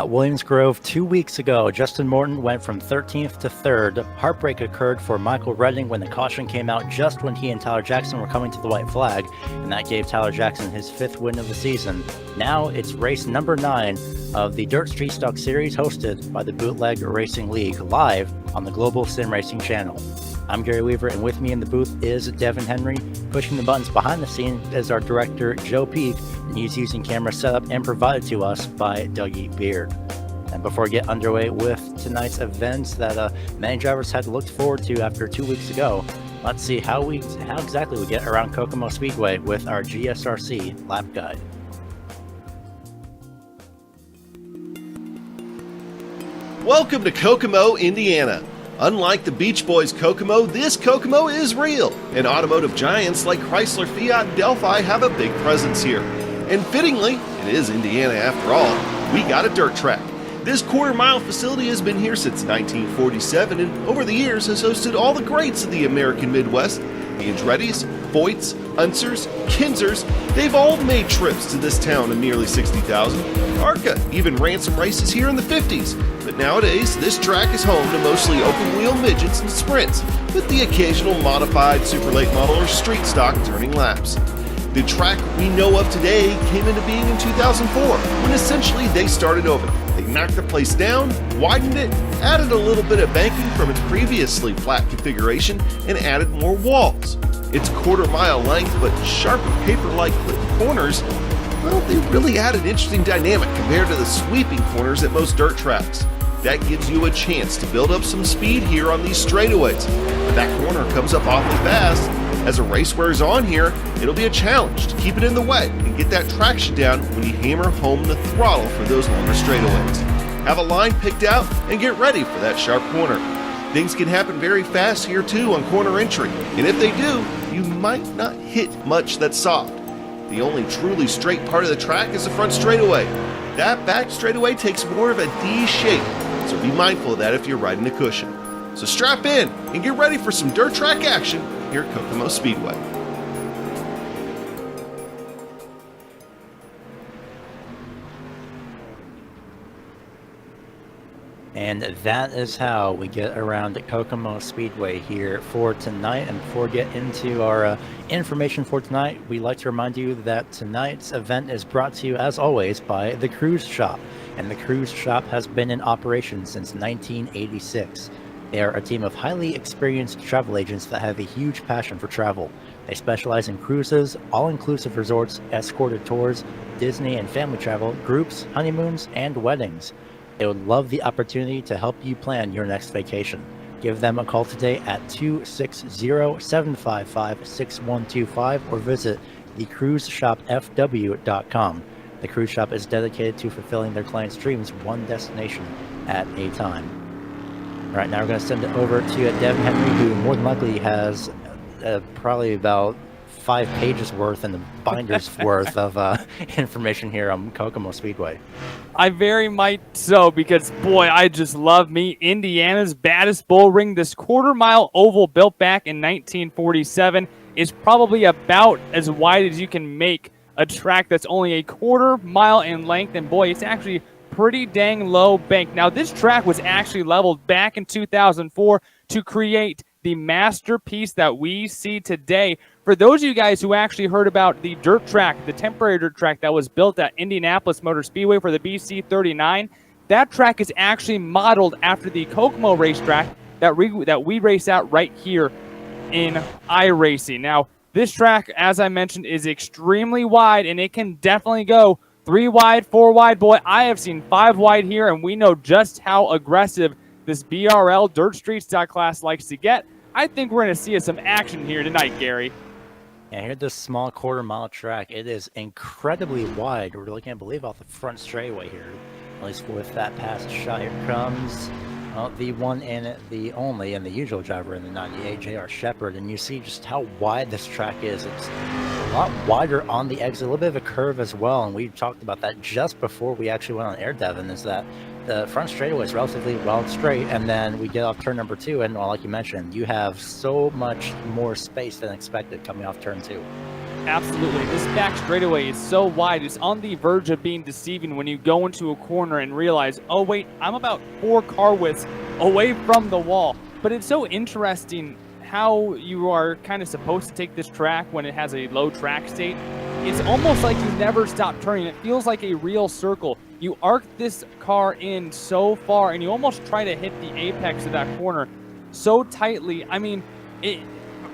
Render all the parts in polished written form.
At Williams Grove 2 weeks ago, Justin Morton went from 13th to 3rd. Heartbreak occurred for Michael Redding when the caution came out just when he and Tyler Jackson were coming to the white flag, and that gave Tyler Jackson his 5th win of the season. Now it's race number 9 of the Dirt Street Stock Series hosted by the Bootleg Racing League live on the Global SimRacing Channel. I'm Gary Weaver, and with me in the booth is Devin Henry. Pushing the buttons behind the scenes is our director, Joe Peak, and he's using camera setup and provided to us by Dougie Beard. And before we get underway with tonight's events that many drivers had looked forward to after 2 weeks ago, let's see how exactly we get around Kokomo Speedway with our GSRC lap guide. Welcome to Kokomo, Indiana. Unlike the Beach Boys Kokomo, this Kokomo is real, and automotive giants like Chrysler, Fiat, and Delphi have a big presence here. And fittingly, it is Indiana after all, we got a dirt track. This quarter-mile facility has been here since 1947 and over the years has hosted all the greats of the American Midwest. The Andretti's, Voigts, Unsers, Kinzers, they've all made trips to this town of nearly 60,000. ARCA even ran some races here in the 50s, but nowadays this track is home to mostly open-wheel midgets and sprints, with the occasional modified super late model or street stock turning laps. The track we know of today came into being in 2004, when essentially they started over. They knocked the place down, widened it, added a little bit of banking from its previously flat configuration, and added more walls. Its quarter-mile length but sharper paper-like clipped corners, well, they really add an interesting dynamic compared to the sweeping corners at most dirt tracks. That gives you a chance to build up some speed here on these straightaways, but that corner comes up awfully fast. As the race wears on here, it'll be a challenge to keep it in the wet and get that traction down when you hammer home the throttle for those longer straightaways. Have a line picked out and get ready for that sharp corner. Things can happen very fast here too on corner entry, and if they do, you might not hit much that's soft. The only truly straight part of the track is the front straightaway. That back straightaway takes more of a D shape, so be mindful of that if you're riding a cushion. So strap in and get ready for some dirt track action here at Kokomo Speedway. And that is how we get around Kokomo Speedway here for tonight. And before we get into our information for tonight, we'd like to remind you that tonight's event is brought to you, as always, by the Cruise Shop. And the Cruise Shop has been in operation since 1986. They are a team of highly experienced travel agents that have a huge passion for travel. They specialize in cruises, all-inclusive resorts, escorted tours, Disney and family travel, groups, honeymoons, and weddings. They would love the opportunity to help you plan your next vacation. Give them a call today at 260-755-6125 or visit thecruiseshopfw.com. The Cruise Shop is dedicated to fulfilling their clients' dreams one destination at a time. All right, now we're going to send it over to Devin Henry, who more than likely has probably about 5 pages worth and the binder's worth of information here on Kokomo Speedway. I very might so, because boy, I just love me Indiana's baddest bull ring. This quarter-mile oval built back in 1947 is probably about as wide as you can make a track that's only a quarter-mile in length, and boy, it's actually pretty dang low bank. Now, this track was actually leveled back in 2004 to create the masterpiece that we see today. For those of you guys who actually heard about the dirt track, the temporary dirt track that was built at Indianapolis Motor Speedway for the BC39, that track is actually modeled after the Kokomo racetrack that we race at right here in iRacing. Now, this track, as I mentioned, is extremely wide, and it can definitely go 3 wide, 4 wide. Boy, I have seen 5 wide here, and we know just how aggressive this BRL Dirt Street Stock class likes to get. I think we're going to see some action here tonight, Gary. Yeah, here's this small quarter-mile track. It is incredibly wide. We're looking, I believe, off the front straightaway here, at least with that past shot. Here comes the one and the only and the usual driver in the 98, J.R. Shepard, and you see just how wide this track is. It's a lot wider on the exit, a little bit of a curve as well, and we talked about that just before we actually went on air, Devin, is that the front straightaway is relatively well straight, and then we get off turn number 2, and well, like you mentioned, you have so much more space than expected coming off turn 2. Absolutely. This back straightaway is so wide. It's on the verge of being deceiving when you go into a corner and realize, oh, wait, I'm about 4 car widths away from the wall. But it's so interesting how you are kind of supposed to take this track when it has a low track state. It's almost like you never stop turning. It feels like a real circle. You arc this car in so far, and you almost try to hit the apex of that corner so tightly. I mean,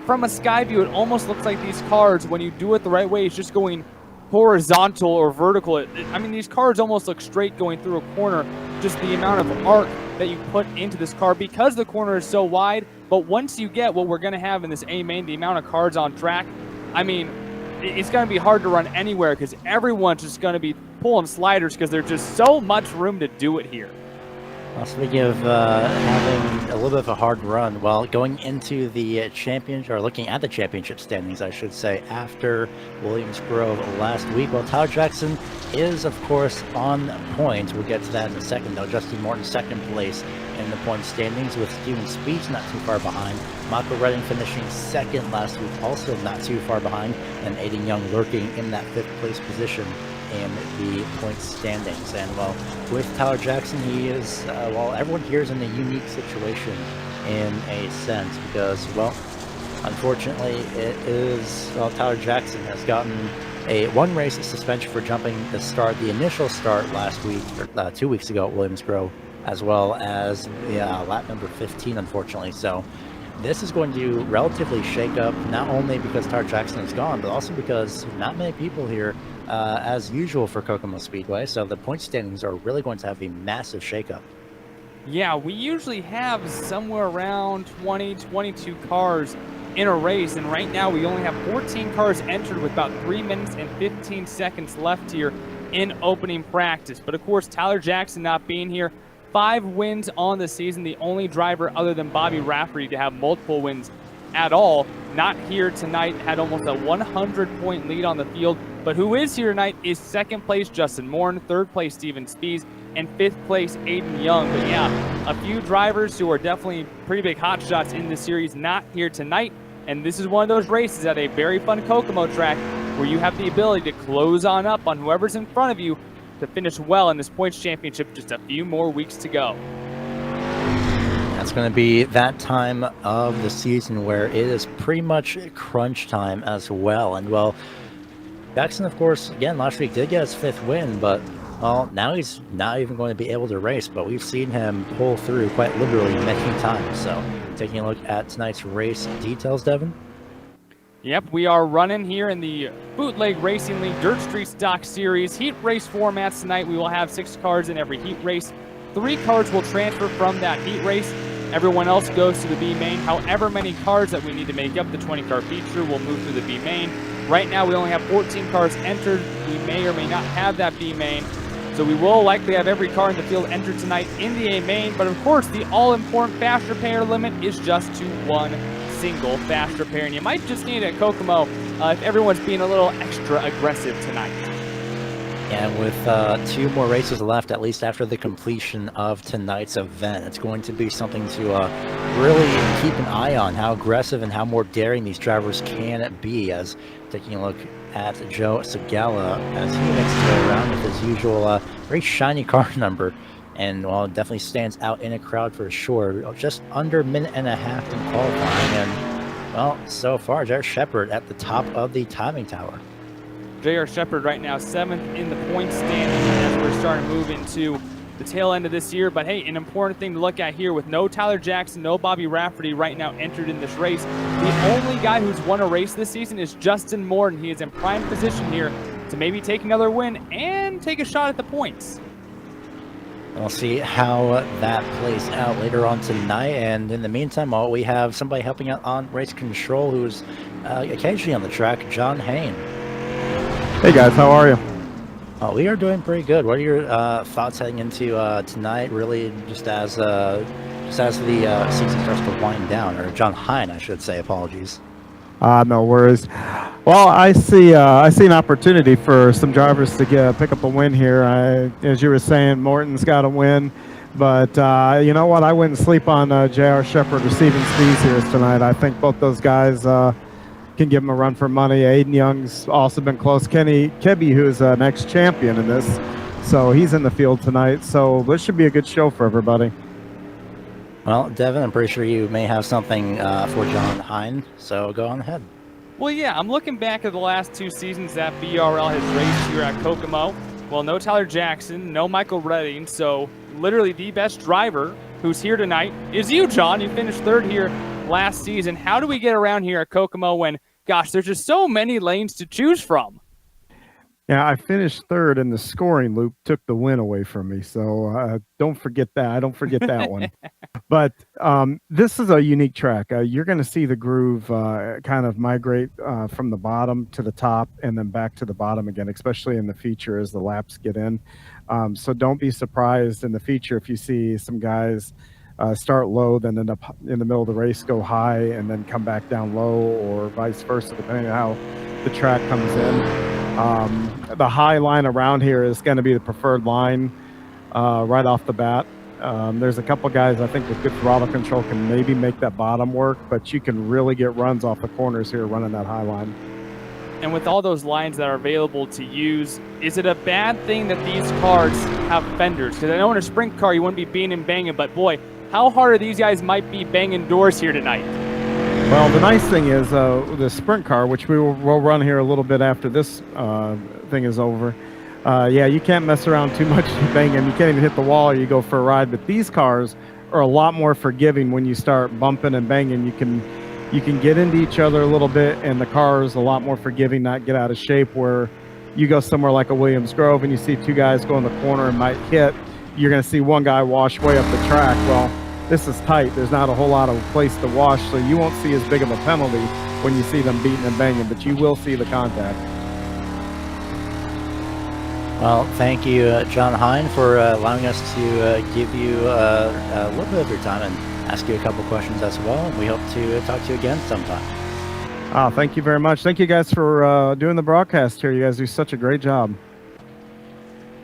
from a sky view, it almost looks like these cars, when you do it the right way, it's just going horizontal or vertical. I mean, these cars almost look straight going through a corner, just the amount of arc that you put into this car because the corner is so wide. But once you get what we're going to have in this A main, the amount of cars on track, I mean, it's going to be hard to run anywhere because everyone's just going to be pulling sliders because there's just so much room to do it here. Well, speaking of having a little bit of a hard run, well, going into the championship, or looking at the championship standings, I should say, after Williams Grove last week, well, Tyler Jackson is, of course, on point. We'll get to that in a second, though. Justin Morton, second place in the point standings, with Steven Speeds not too far behind. Michael Redding finishing second last week, also not too far behind, and Aiden Young lurking in that 5th place position in the point standings. And well, with Tyler Jackson, he is well, everyone here is in a unique situation in a sense because, well, unfortunately, it is, well, Tyler Jackson has gotten a 1 race suspension for jumping the initial start last week, or 2 weeks ago at Williams Grove, as well as lap number 15, unfortunately. So this is going to relatively shake up, not only because Tyler Jackson is gone, but also because not many people here, as usual for Kokomo Speedway. So the point standings are really going to have a massive shakeup. Yeah, we usually have somewhere around 20, 22 cars in a race, and right now we only have 14 cars entered with about 3 minutes and 15 seconds left here in opening practice. But of course, Tyler Jackson not being here, 5 wins on the season, the only driver other than Bobby Rafferty to have multiple wins at all. Not here tonight, had almost a 100-point lead on the field. But who is here tonight is 2nd place Justin Morton, 3rd place Steven Spees, and 5th place Aiden Young. But yeah, a few drivers who are definitely pretty big hotshots in this series not here tonight. And this is one of those races at a very fun Kokomo track where you have the ability to close on up on whoever's in front of you to finish well in this points championship. Just a few more weeks to go. It's going to be that time of the season where it is pretty much crunch time as well. And well, Jackson, of course, again, last week did get his 5th win, but well, now he's not even going to be able to race, but we've seen him pull through quite literally many times. So taking a look at tonight's race details, Devin. Yep, we are running here in the Bootleg Racing League Dirt Street Stock Series heat race formats tonight. We will have 6 cars in every heat race. 3 cars will transfer from that heat race. Everyone else goes to the B main. However many cars that we need to make up the 20-car feature will move to the B main. Right now, we only have 14 cars entered. We may or may not have that B main. So we will likely have every car in the field entered tonight in the A main. But of course, the all-important fast repair limit is just to 1 single fast repair. And you might just need it at Kokomo if everyone's being a little extra aggressive tonight. And with 2 more races left, at least after the completion of tonight's event, it's going to be something to really keep an eye on, how aggressive and how more daring these drivers can be. As taking a look at Joe Segala as he makes his way around with his usual very shiny car number. And well, it definitely stands out in a crowd for sure. Just under a minute and a half in qualifying. And well, so far, Jared Shepard at the top of the timing tower. J.R. Shepard right now 7th in the point standing as we're starting to move into the tail end of this year. But hey, an important thing to look at here, with no Tyler Jackson, no Bobby Rafferty right now entered in this race, the only guy who's won a race this season is Justin Morton. He is in prime position here to maybe take another win and take a shot at the points. We'll see how that plays out later on tonight. And in the meantime, we have somebody helping out on race control who's occasionally on the track, John Hain. Hey guys, how are you? We are doing pretty good. What are your thoughts heading into tonight? Really, just as the season starts to wind down, or John Hine, I should say. Apologies. No worries. Well, I see an opportunity for some drivers to pick up a win here. As you were saying, Morton's got a win, but you know what? I wouldn't sleep on J.R. Shepherd or Steven Spees here tonight. I think both those guys can give him a run for money. Aiden Young's also been close. Kenny Kibbe, who's an ex-champion in this, so he's in the field tonight. So this should be a good show for everybody. Well, Devin, I'm pretty sure you may have something for John Hine, so go on ahead. Well, yeah, I'm looking back at the last 2 seasons that BRL has raced here at Kokomo. Well, no Tyler Jackson, no Michael Redding, so literally the best driver who's here tonight is you, John. You finished 3rd here last season. How do we get around here at Kokomo when, gosh, there's just so many lanes to choose from? Yeah, I finished 3rd, and the scoring loop took the win away from me. So don't forget that. I don't forget that one. But this is a unique track. You're going to see the groove kind of migrate from the bottom to the top and then back to the bottom again, especially in the feature as the laps get in. So don't be surprised in the feature if you see some guys start low, then end up in the middle of the race, go high, and then come back down low, or vice versa, depending on how the track comes in. The high line around here is going to be the preferred line right off the bat. There's a couple guys I think with good throttle control can maybe make that bottom work, but you can really get runs off the corners here running that high line. And with all those lines that are available to use, is it a bad thing that these cars have fenders? Because I know in a sprint car you wouldn't be beating and banging, but boy, how hard are these guys might be banging doors here tonight? Well, the nice thing is the sprint car, which we'll run here a little bit after this thing is over. Yeah, you can't mess around too much banging. You can't even hit the wall or you go for a ride. But these cars are a lot more forgiving when you start bumping and banging. You can get into each other a little bit, and the car is a lot more forgiving, not get out of shape. Where you go somewhere like a Williams Grove and you see 2 guys go in the corner and might hit, you're going to see one guy wash way up the track. Well, this is tight. There's not a whole lot of place to wash, so you won't see as big of a penalty when you see them beating and banging, but you will see the contact. Well, thank you, John Hine, for allowing us to give you a little bit of your time and ask you a couple questions as well. We hope to talk to you again sometime. Thank you very much. Thank you guys for doing the broadcast here. You guys do such a great job.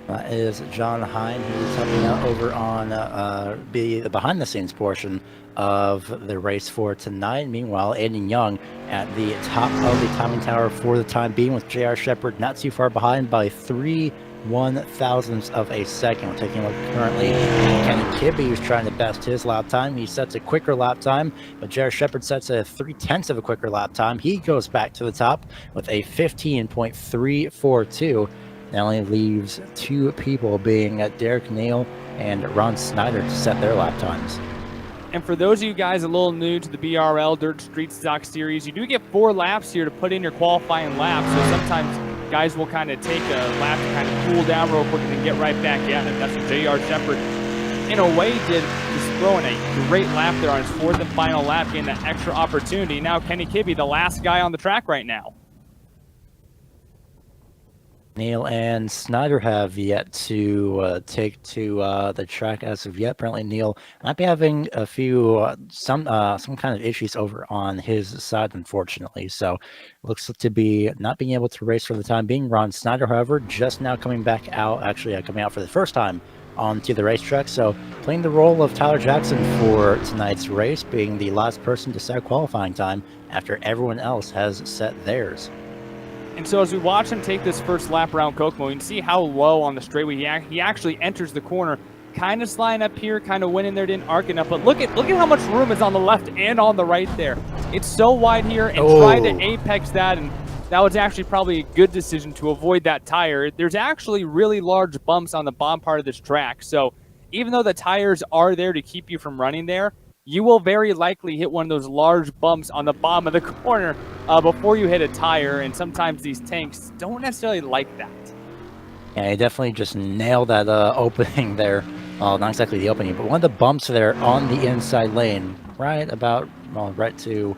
That is John Hine. He's helping out over on the behind-the-scenes portion of the race for tonight. Meanwhile, Aiden Young at the top of the timing tower for the time being, with J.R. Shepherd not too far behind by 3/1000ths of a second. We're taking a look currently. Kenny Kibbe, who's trying to best his lap time. He sets a quicker lap time, but J.R. Shepherd sets a 0.3 of a quicker lap time. He goes back to the top with a 15.342. That only leaves 2 people, being Derek Neal and Ron Snyder, to set their lap times. And for those of you guys a little new to the BRL Dirt Street Stock Series, you do get 4 laps here to put in your qualifying lap. So sometimes guys will kind of take a lap to kind of cool down real quick and then get right back at it. That's what J.R. Shepherd, in a way, did, just throwing a great lap there on his 4th and final lap, getting that extra opportunity. Now Kenny Kibbe, the last guy on the track right now. Neal and Snyder have yet to take to the track as of yet. Apparently, Neal might be having a few some kind of issues over on his side, unfortunately. So, looks to be not being able to race for the time being. Ron Snyder, however, just now coming back out, actually coming out for the first time onto the racetrack. So, playing the role of Tyler Jackson for tonight's race, being the last person to set qualifying time after everyone else has set theirs. And so as we watch him take this first lap around Kokomo, you can see how low on the straightway he actually enters the corner, kind of sliding up here, kind of went in there, didn't arc enough. But look at how much room is on the left and on the right there. It's so wide here, and tried to apex that, and that was actually probably a good decision to avoid that tire. There's actually really large bumps on the bottom part of this track, so even though the tires are there to keep you from running there, you will very likely hit one of those large bumps on the bottom of the corner before you hit a tire, and sometimes these tanks don't necessarily like that. Yeah, he definitely just nailed that opening there. Well, not exactly the opening, but one of the bumps there on the inside lane, right to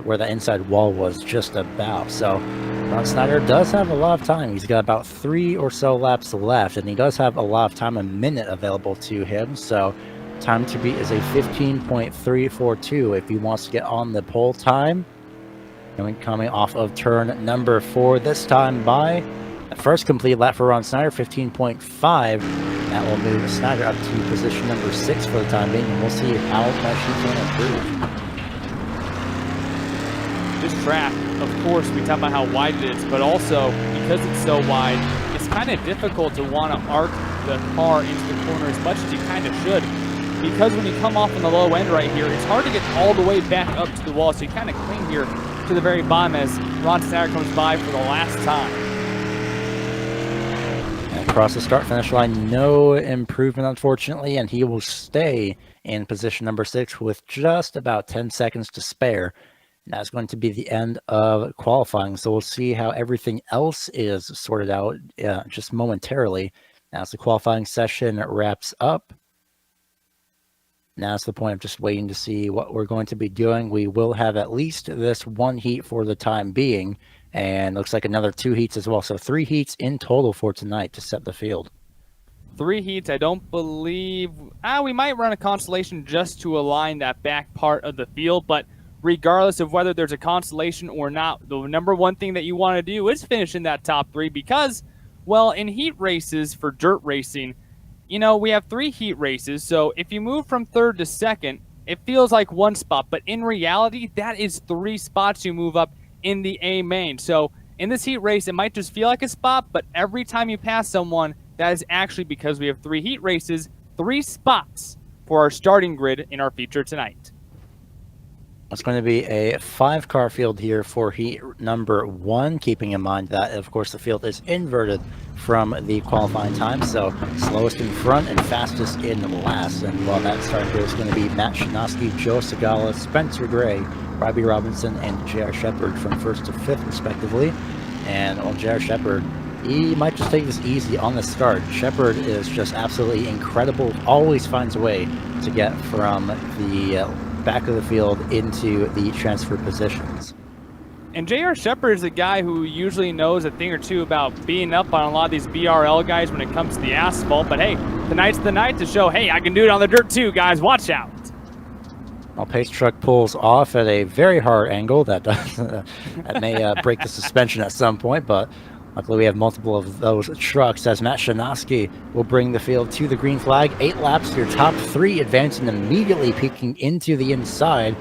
where the inside wall was just about. So Ron Snyder does have a lot of time. He's got about 3 or so laps left, and he does have a lot of time, a minute available to him. So time to beat is a 15.342 if he wants to get on the pole time. Coming off of turn number 4, this time by the first complete lap for Ron Snyder, 15.5. That will move Snyder up to position number 6 for the time being, and we'll see how much he can improve. This track, of course, we talk about how wide it is, but also because it's so wide, it's kind of difficult to want to arc the car into the corner as much as you kind of should. Because when you come off on the low end right here, it's hard to get all the way back up to the wall, so you kind of cling here to the very bottom as Ron Snyder comes by for the last time. And across the start-finish line, no improvement, unfortunately, and he will stay in position number 6 with just about 10 seconds to spare. And that's going to be the end of qualifying, so we'll see how everything else is sorted out just momentarily. As the qualifying session wraps up, now it's the point of just waiting to see what we're going to be doing. We will have at least this one heat for the time being, and looks like another 2 heats as well. So 3 heats in total for tonight to set the field. 3 heats, I don't believe... we might run a constellation just to align that back part of the field, but regardless of whether there's a constellation or not, the number one thing that you want to do is finish in that top 3 because, well, in heat races for dirt racing, you know, we have 3 heat races, so if you move from 3rd to 2nd, it feels like 1 spot, but in reality, that is 3 spots you move up in the A main. So in this heat race, it might just feel like a spot, but every time you pass someone, that is actually because we have 3 heat races, 3 spots for our starting grid in our feature tonight. It's going to be a 5-car field here for heat number 1, keeping in mind that, of course, the field is inverted from the qualifying time, so slowest in front and fastest in last. And while that starting grid is going to be Matt Shinosky, Joe Segala, Spencer Gray, Robbie Robinson, and J.R. Shepard from 1st to 5th, respectively. And on J.R. Shepard, he might just take this easy on the start. Shepard is just absolutely incredible, always finds a way to get from the back of the field into the transfer positions. And J.R. Shepard is a guy who usually knows a thing or two about being up on a lot of these BRL guys when it comes to the asphalt. But hey, tonight's the night to show, hey, I can do it on the dirt too, guys. Watch out. Well, Pace Truck pulls off at a very hard angle that does that may break the suspension at some point, but luckily we have multiple of those trucks as Matt Shinosky will bring the field to the green flag. 8 laps, your top 3 advancing immediately peeking into the inside.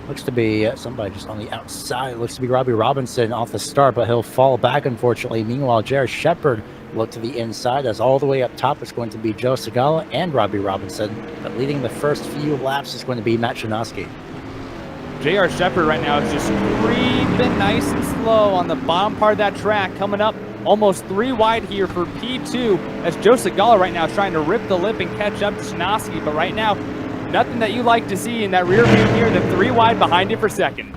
Looks to be somebody just on the outside. Looks to be Robbie Robinson off the start, but he'll fall back, unfortunately. Meanwhile, Jared Shepard look to the inside, as all the way up top is going to be Joe Segala and Robbie Robinson. But leading the first few laps is going to be Matt Shinosky. J.R. Shepard right now is just creeping nice and slow on the bottom part of that track, coming up almost 3 wide here for P2, as Joe Segala right now is trying to rip the lip and catch up to Shinosky, but right now, nothing that you like to see in that rear view here, the 3 wide behind you for 2nd.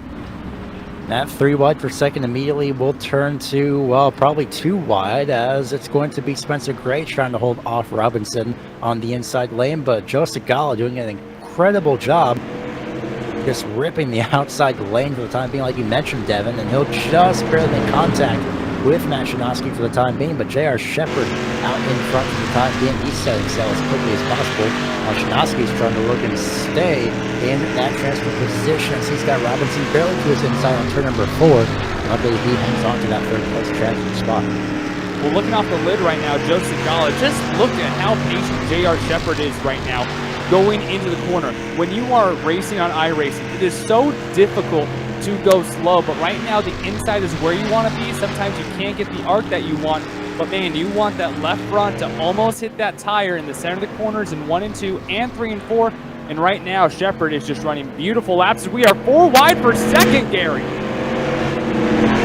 That 3 wide for 2nd immediately will turn to, well, probably 2 wide, as it's going to be Spencer Gray trying to hold off Robinson on the inside lane, but Joe Segala doing an incredible job just ripping the outside lane for the time being, like you mentioned, Devin, and he'll just barely make contact with Matt Shinosky for the time being, but J.R. Shepard out in front for the time being. He's setting sail as quickly as possible, while Shinosky's trying to look and stay in that transfer position as he's got Robinson barely to his inside on turn number 4. Luckily, he hangs on to that 3rd place transfer spot. Well, looking off the lid right now, Joe Segala, just look at how patient J.R. Shepard is right now going into the corner. When you are racing on iRacing, it is so difficult to go slow, but right now the inside is where you want to be. Sometimes you can't get the arc that you want, but man, you want that left front to almost hit that tire in the center of the corners in 1 and 2 and 3 and 4. And right now, Shepard is just running beautiful laps. We are 4 wide for 2nd, Gary.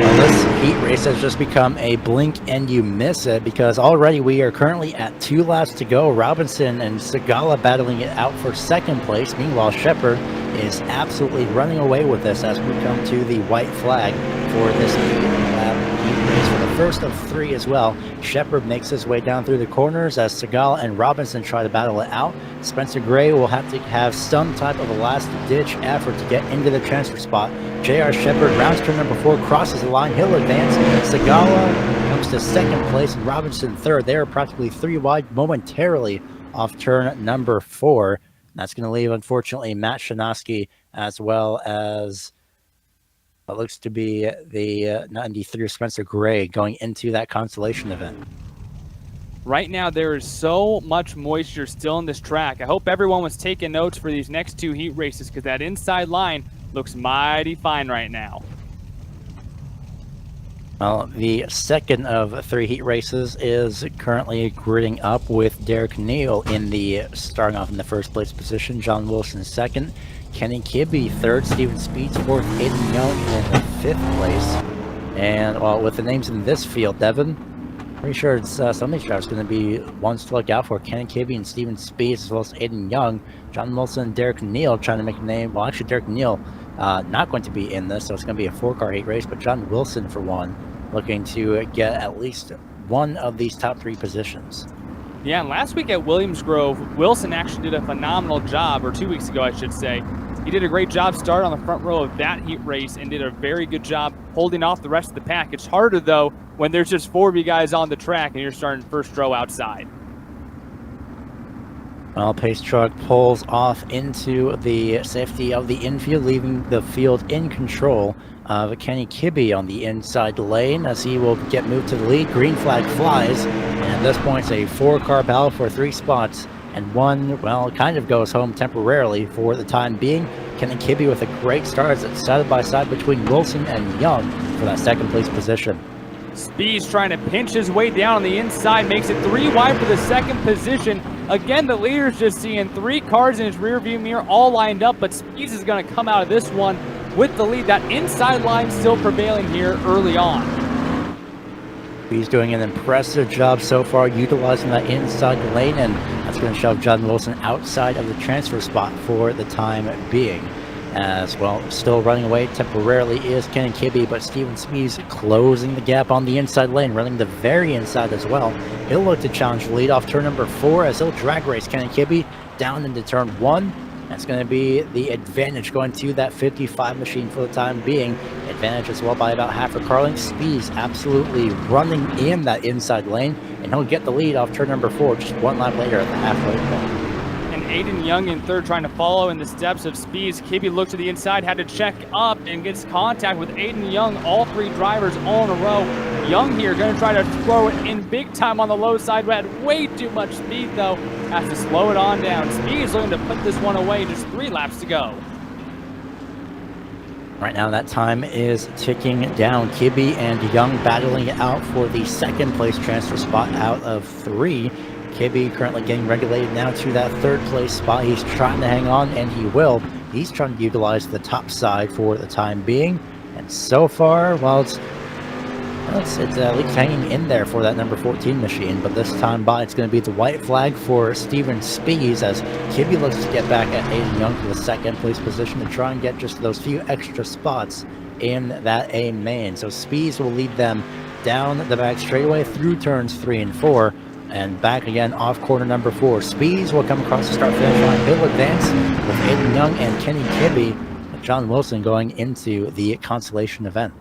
Well, this heat race has just become a blink and you miss it, because already we are currently at 2 laps to go. Robinson and Segala battling it out for 2nd place. Meanwhile, Shepard is absolutely running away with this as we come to the white flag for this 8-lap heat race for the first of 3 as well. Shepard makes his way down through the corners as Segala and Robinson try to battle it out. Spencer Gray will have to have some type of a last-ditch effort to get into the transfer spot. J.R. Shepard rounds turn number 4, crosses the line, he'll advance. Segala comes to 2nd place and Robinson 3rd. They are practically 3 wide momentarily off turn number 4. That's going to leave, unfortunately, Matt Shinosky as well as what looks to be the 93 Spencer Gray going into that consolation event. Right now, there is so much moisture still in this track. I hope everyone was taking notes for these next two heat races because that inside line looks mighty fine right now. Well, the second of 3 heat races is currently gridding up with Derek Neal starting off in the first place position, John Wilson second, Kenny Kibbe third, Steven Speeds fourth, Aiden Young in the 5th place. And well, with the names in this field, Devin, pretty sure it's some of these drivers going to be ones to look out for. Kenny Kibbe and Steven Speeds, as well as Aiden Young, John Wilson and Derek Neal trying to make a name. Well, actually, Derek Neal not going to be in this, so it's going to be a 4-car heat race, but John Wilson, for one, looking to get at least one of these top 3 positions. Yeah, and last week at Williams Grove, Wilson actually did a phenomenal job, or 2 weeks ago, I should say. He did a great job starting on the front row of that heat race and did a very good job holding off the rest of the pack. It's harder, though, when there's just 4 of you guys on the track and you're starting first row outside. Well, pace truck pulls off into the safety of the infield, leaving the field in control of Kenny Kibbe on the inside lane as he will get moved to the lead. Green flag flies, and at this point it's a 4-car battle for 3 spots, and one, well, kind of goes home temporarily for the time being. Kenny Kibbe with a great start as it's side by side between Wilson and Young for that 2nd place position. Speed's trying to pinch his way down on the inside, makes it 3 wide for the 2nd position. Again, the leader's just seeing 3 cars in his rearview mirror all lined up, but Speeds is going to come out of this one with the lead. That inside line still prevailing here early on. He's doing an impressive job so far utilizing that inside lane, and that's going to shove John Wilson outside of the transfer spot for the time being. As well, still running away temporarily is Kenny Kibbe, but Steven Speeds closing the gap on the inside lane, running the very inside as well. He'll look to challenge the lead off turn number 4 as he'll drag race Kenny Kibbe down into turn 1. That's going to be the advantage going to that 55 machine for the time being. Advantage as well by about half a car length. Speeds absolutely running in that inside lane, and he'll get the lead off turn number 4 just 1 lap later at the halfway point. Aiden Young in 3rd trying to follow in the steps of Speeds. Kibbe looked to the inside, had to check up and gets contact with Aiden Young. All 3 drivers all in a row. Young here going to try to throw it in big time on the low side. But had way too much speed though. Has to slow it on down. Speeds looking to put this one away. Just 3 laps to go. Right now that time is ticking down. Kibbe and Young battling it out for the 2nd place transfer spot out of 3. Kibbe currently getting regulated now to that 3rd place spot. He's trying to hang on, and he will. He's trying to utilize the top side for the time being. And so far, well, it's at least hanging in there for that number 14 machine. But this time by, it's going to be the white flag for Steven Speeds as Kibbe looks to get back at Aiden Young for the 2nd place position to try and get just those few extra spots in that A main. So Speeds will lead them down the back straightaway through turns 3 and 4. And back again off corner number 4. Speeds will come across the start finish line. He'll advance with Aiden Young and Kenny Kibbe, with John Wilson going into the consolation event.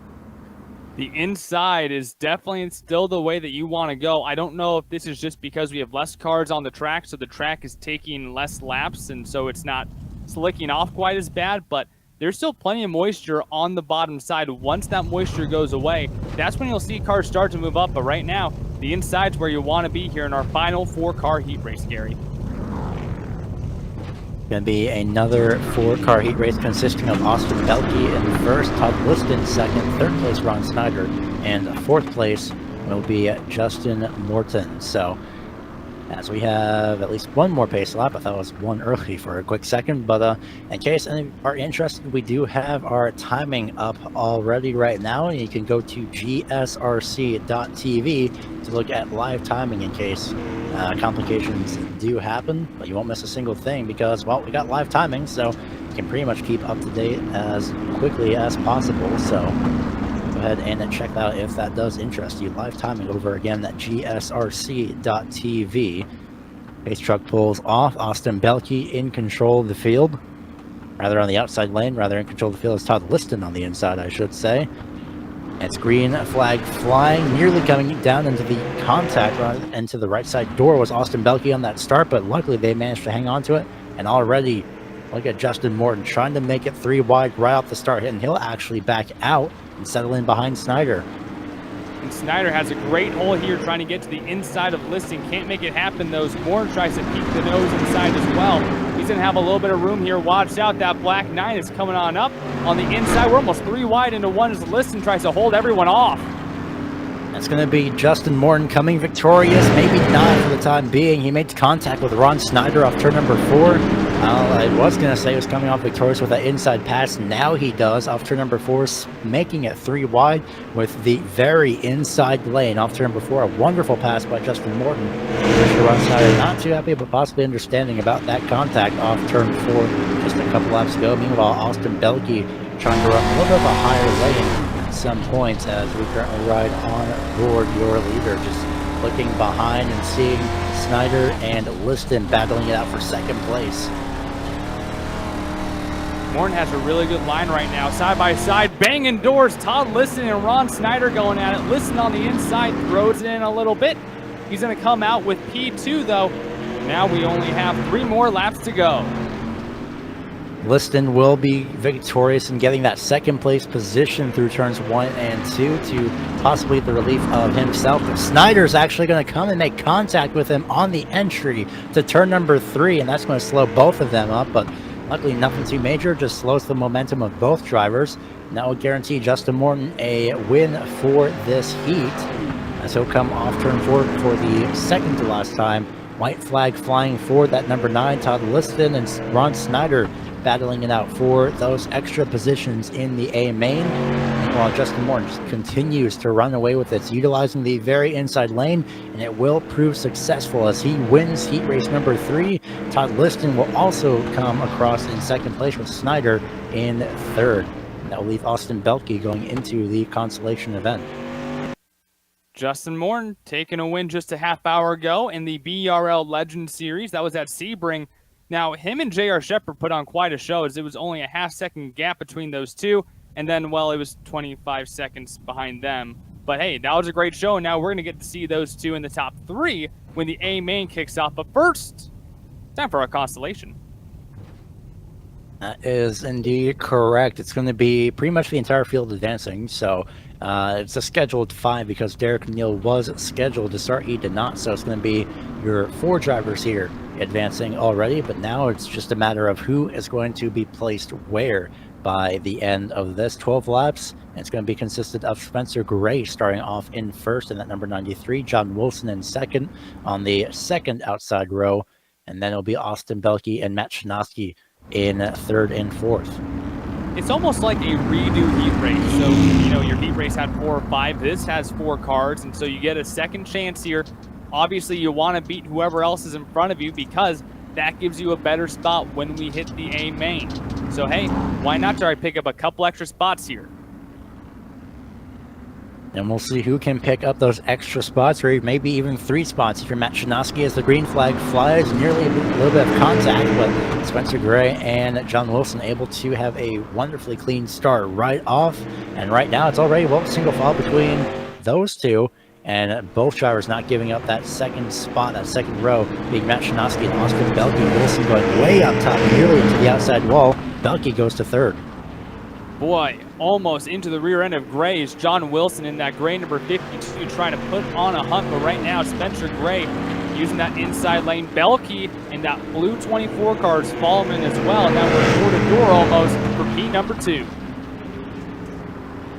The inside is definitely still the way that you want to go. I don't know if this is just because we have less cars on the track, so the track is taking less laps, and so it's not slicking off quite as bad, but there's still plenty of moisture on the bottom side. Once that moisture goes away, that's when you'll see cars start to move up. But right now, the inside's where you want to be here in our final 4-car heat race, Gary. Going to be another 4-car heat race consisting of Austin Belke in 1st, Todd Liston 2nd, 3rd place Ron Snyder, and 4th place will be Justin Morton. So as we have at least one more pace lap. I thought it was one early for a quick second, but in case any are interested, we do have our timing up already right now, and you can go to GSRC.TV to look at live timing in case complications do happen, but you won't miss a single thing because, well, we got live timing, so you can pretty much keep up to date as quickly as possible. So go ahead and check out if that does interest you. Live timing over again at GSRC.TV. Pace truck pulls off. Austin Belke in control of the field. Rather on the outside lane, rather in control of the field is Todd Liston on the inside, I should say. It's green flag flying, nearly coming down into the contact, into the right side door was Austin Belke on that start, but luckily they managed to hang on to it. And already Look at Justin Morton trying to make it 3 wide right off the start, and he'll actually back out and settle in behind Snyder. And Snyder has a great hole here trying to get to the inside of Liston. Can't make it happen though. Morton tries to peek the nose inside as well. He's going to have a little bit of room here. Watch out, that black 9 is coming on up. On the inside, we're almost 3 wide into 1 as Liston tries to hold everyone off. That's going to be Justin Morton coming victorious, maybe not for the time being. He made contact with Ron Snyder off turn number 4. I was going to say he was coming off victorious with that inside pass. Now he does off turn number 4, making it 3 wide with the very inside lane off turn number 4. A wonderful pass by Justin Morton. Mr. Ron Snyder not too happy, but possibly understanding about that contact off turn 4 just a couple laps ago. Meanwhile, Austin Belke trying to run a little bit of a higher lane at some points as we currently ride on board your leader. Just looking behind and seeing Snyder and Liston battling it out for second place. Morton has a really good line right now, side by side, banging doors. Todd Liston and Ron Snyder going at it. Liston on the inside throws it in a little bit. He's going to come out with P2 though. Now we only have 3 more laps to go. Liston will be victorious in getting that second place position through turns 1 and 2 to possibly the relief of himself. But Snyder's actually going to come and make contact with him on the entry to turn number 3, and that's going to slow both of them up. But luckily nothing too major, just slows the momentum of both drivers. And that will guarantee Justin Morton a win for this heat, as he'll come off turn 4 for the second to last time. White flag flying for that number 9, Todd Liston, and Ron Snyder battling it out for those extra positions in the A main. While Justin Morton just continues to run away with it, utilizing the very inside lane, and it will prove successful as he wins heat race number 3. Todd Liston will also come across in second place with Snyder in third. That will leave Austin Belke going into the consolation event. Justin Morton taking a win just a half hour ago in the BRL Legend Series. That was at Sebring. Now, him and J.R. Shepard put on quite a show, as it was only a half-second gap between those two, and then, well, it was 25 seconds behind them. But, hey, that was a great show, and now we're going to get to see those two in the top 3 when the A main kicks off. But first, time for our constellation. That is indeed correct. It's going to be pretty much the entire field advancing, so it's a scheduled 5 because Derek Neal was scheduled to start. He did not, so it's going to be your 4 drivers here advancing already, but now it's just a matter of who is going to be placed where by the end of this 12 laps. And it's going to be consisted of Spencer Gray starting off in first, and that number 93, John Wilson in second on the second outside row, and then it'll be Austin Belke and Matt Shinosky in third and fourth. It's almost like a redo heat race. So, you know, your heat race had 4 or 5. This has 4 cars, and so you get a second chance here. Obviously, you want to beat whoever else is in front of you because that gives you a better spot when we hit the A main. So, hey, why not try to pick up a couple extra spots here? And we'll see who can pick up those extra spots, or maybe even 3 spots if you're Matt Shinosky, as the green flag flies. Nearly a little bit of contact, but Spencer Gray and John Wilson able to have a wonderfully clean start right off. And right now it's already single file between those two, and both drivers not giving up that second spot, that second row, being Matt Shinosky and Austin Belke. Wilson going way up top, nearly into the outside wall. Belke goes to third. Boy, almost into the rear end of Gray is John Wilson in that gray number 52 trying to put on a hunt, but right now Spencer Gray using that inside lane. Belke and that blue 24 car is following in as well. Now we're door to door almost for P number 2.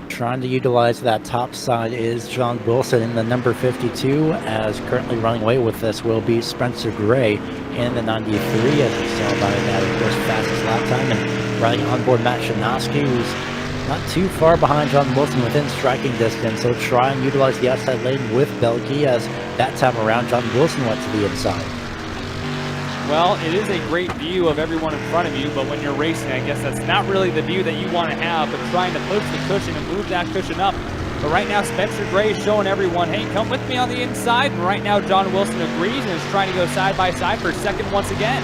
Trying to utilize that top side is John Wilson in the number 52, as currently running away with this will be Spencer Gray in the 93, as we saw by that, of course, fastest lap time, and riding on board Matt Shinosky, who's not too far behind John Wilson within striking distance. So try and utilize the outside lane with Belke, as that time around John Wilson went to the inside. Well, it is a great view of everyone in front of you, but when you're racing, I guess that's not really the view that you want to have, but trying to push the cushion and move that cushion up. But right now, Spencer Gray is showing everyone, hey, come with me on the inside. And right now, John Wilson agrees and is trying to go side by side for second once again.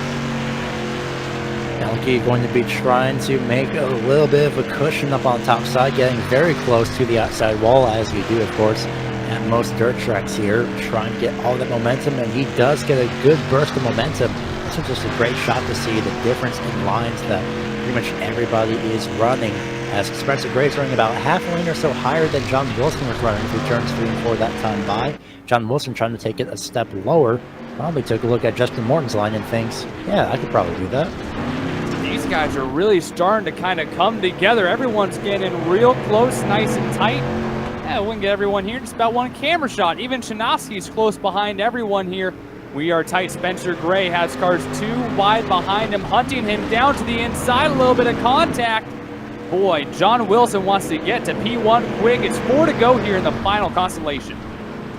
Belke going to be trying to make a little bit of a cushion up on the top side, getting very close to the outside wall, as you do, of course, at most dirt tracks here, trying to get all that momentum, and he does get a good burst of momentum this was just a great shot to see the difference in lines that pretty much everybody is running, as Spencer Gray's running about half a lane or so higher than John Wilson was running through turns 3 and 4 that time by. John Wilson trying to take it a step lower, probably took a look at Justin Morton's line and thinks, yeah, I could probably do that. These guys are really starting to kind of come together. Everyone's getting real close, nice and tight. Yeah, we can get everyone here, just about one camera shot. Even Shinosky's close behind everyone here. We are tight. Spencer Gray has cars 2 wide behind him, hunting him down to the inside. A little bit of contact. Boy, John Wilson wants to get to P1 quick. It's 4 to go here in the final constellation.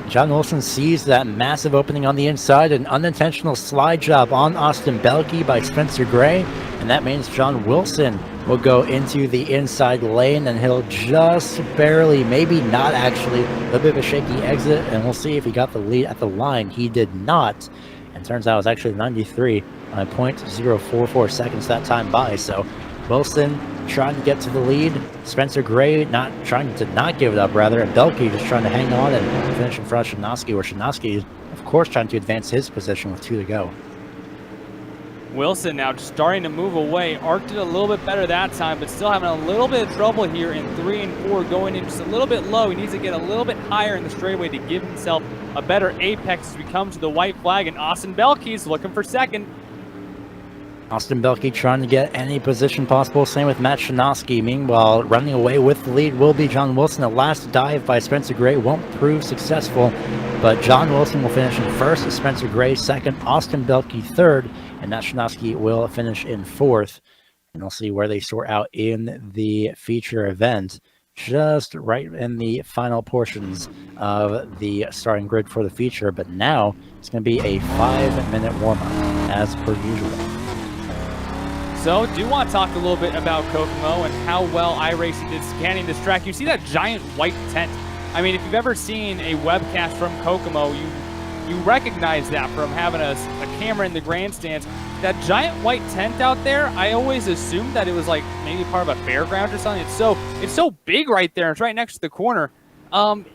John Wilson sees that massive opening on the inside, an unintentional slide job on Austin Belke by Spencer Gray, and that means John Wilson will go into the inside lane, and he'll just barely, maybe not actually, a little bit of a shaky exit, and we'll see if he got the lead at the line. He did not, and turns out it was actually 93 on 0.044 seconds that time by, so Wilson trying to get to the lead, Spencer Gray not trying to not give it up, rather, and Belke just trying to hang on and finish in front of Shinosky, where Shinosky, of course, trying to advance his position with 2 to go. Wilson now just starting to move away. Arc did a little bit better that time, but still having a little bit of trouble here in 3 and 4, going in just a little bit low. He needs to get a little bit higher in the straightaway to give himself a better apex as we come to the white flag, and Austin Belke's looking for second. Austin Belke trying to get any position possible. Same with Matt Shinosky. Meanwhile, running away with the lead will be John Wilson. The last dive by Spencer Gray won't prove successful, but John Wilson will finish in first, Spencer Gray second, Austin Belke third, and Matt Shinosky will finish in fourth. And we'll see where they sort out in the feature event, just right in the final portions of the starting grid for the feature. But now it's going to be a 5-minute warm-up, as per usual. So, do want to talk a little bit about Kokomo and how well iRacing is scanning this track. You see that giant white tent. I mean, if you've ever seen a webcast from Kokomo, you recognize that from having a camera in the grandstands. That giant white tent out there, I always assumed that it was like maybe part of a fairground or something. It's so big right there. It's right next to the corner.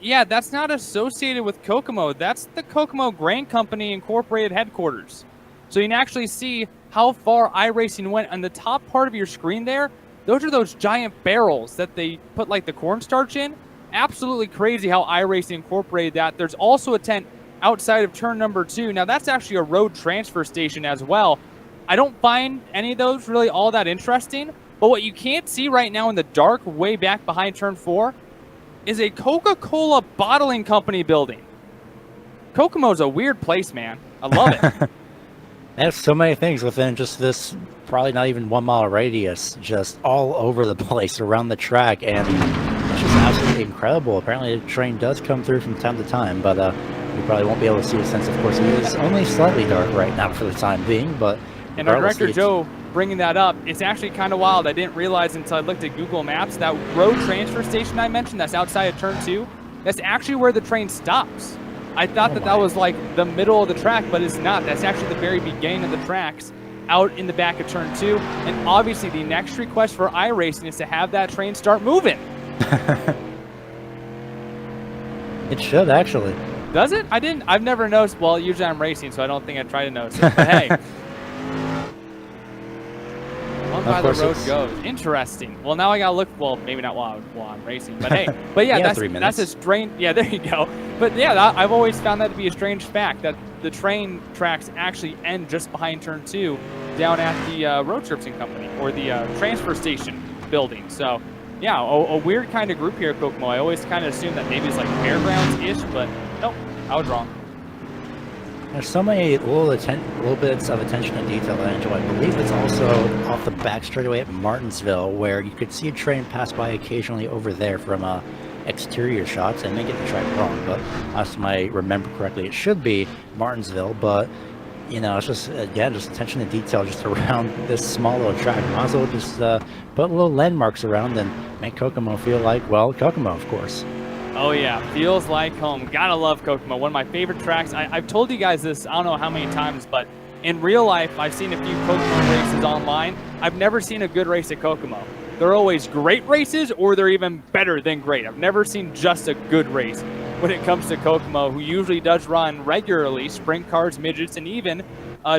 Yeah, that's not associated with Kokomo. That's the Kokomo Grain Company Incorporated headquarters. So you can actually see how far iRacing went on the top part of your screen there. Those are those giant barrels that they put like the cornstarch in. Absolutely crazy how iRacing incorporated that. There's also a tent outside of turn number 2. Now that's actually a road transfer station as well. I don't find any of those really all that interesting, but what you can't see right now in the dark way back behind turn 4 is a Coca-Cola bottling company building. Kokomo's a weird place, man. I love it. There's so many things within just this probably not even 1 mile radius, just all over the place around the track, and it's just absolutely incredible. Apparently the train does come through from time to time, but you probably won't be able to see it since, of course, it is only slightly dark right now for the time being. But and our director Joe bringing that up, it's actually kind of wild. I didn't realize until I looked at Google Maps that road transfer station I mentioned that's outside of turn 2, that's actually where the train stops. I thought that was like the middle of the track, but it's not. That's actually the very beginning of the tracks out in the back of turn 2. And obviously the next request for iRacing is to have that train start moving. It should, actually. Does it? I've never noticed. Well, usually I'm racing, so I don't think I try to notice it. But hey. On by the road goes. Interesting. Well, now I gotta look. Well, maybe not while I'm racing, but hey. But yeah, that's a strange. Yeah, there you go. But yeah, I've always found that to be a strange fact that the train tracks actually end just behind turn 2, down at the road servicing company or the transfer station building. So yeah, a weird kind of group here at Kokomo. I always kind of assumed that maybe it's like fairgrounds-ish, but nope, I was wrong. There's so many little bits of attention to detail that I enjoy. I believe it's also off the back straightaway at Martinsville, where you could see a train pass by occasionally over there from exterior shots. I may get the track wrong, but as I remember correctly, it should be Martinsville. But you know, it's just again, just attention to detail just around this small little track. Might as well just put little landmarks around and make Kokomo feel like, well, Kokomo, of course. Oh yeah, feels like home. Gotta love Kokomo. One of my favorite tracks. I've told you guys this, I don't know how many times, but in real life, I've seen a few Kokomo races online. I've never seen a good race at Kokomo. They're always great races, or they're even better than great. I've never seen just a good race when it comes to Kokomo, who usually does run regularly sprint cars, midgets, and even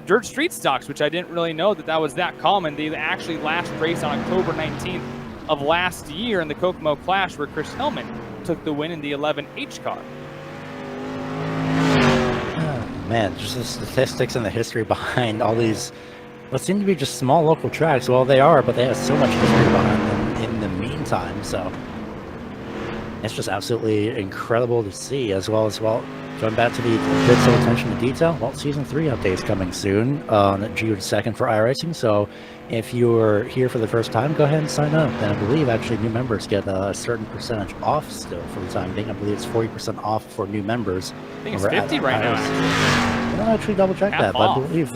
dirt street stocks, which I didn't really know that was that common. They actually last raced on October 19th of last year in the Kokomo Clash, where Chris Hillman took the win in the 11H car. Man, just the statistics and the history behind all these, what seem to be just small local tracks. Well, they are, but they have so much history behind them in the meantime. So it's just absolutely incredible to see, as well. Going back to the bits of attention to detail, well, Season 3 updates coming soon on June 2nd for iRacing. So if you're here for the first time, go ahead and sign up. And I believe actually new members get a certain percentage off still for the time being. I believe it's 40% off for new members. I think it's 50 right now. I don't actually double check that, but I believe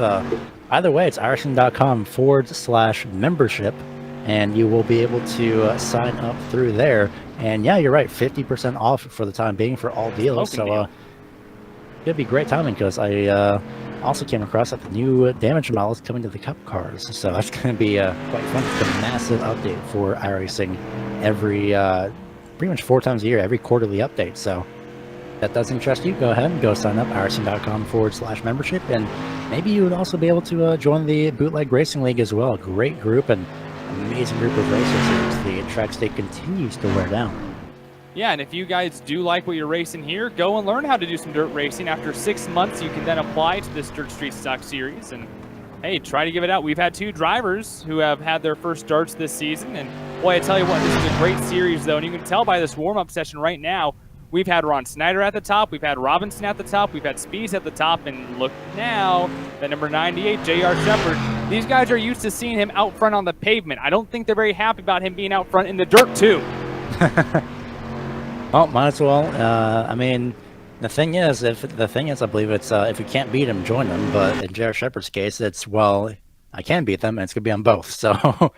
either way, it's iRacing.com/membership, and you will be able to sign up through there. And yeah, you're right, 50% off for the time being for all deals. So it'd be great timing, because I also came across that the new damage models coming to the Cup cars. So that's going to be quite fun. It's a massive update for iRacing every pretty much 4 times a year, every quarterly update. So if that does interest you, go ahead and go sign up, iRacing.com/membership, and maybe you would also be able to join the Bootleg Racing League as well. Great group and amazing group of racers as the track state continues to wear down. Yeah, and if you guys do like what you're racing here, go and learn how to do some dirt racing. After 6 months, you can then apply to this Dirt Street Stock Series, and hey, try to give it out. We've had 2 drivers who have had their first starts this season, and boy, I tell you what, this is a great series, though, and you can tell by this warm-up session right now, we've had Ron Snyder at the top, we've had Robinson at the top, we've had Spees at the top, and look now, the number 98, JR Shepard. These guys are used to seeing him out front on the pavement. I don't think they're very happy about him being out front in the dirt, too. Oh, might as well. I mean, the thing is, I believe it's if you can't beat him, join them. But in J.R. Shepard's case, it's, well, I can beat them, and it's going to be on both. So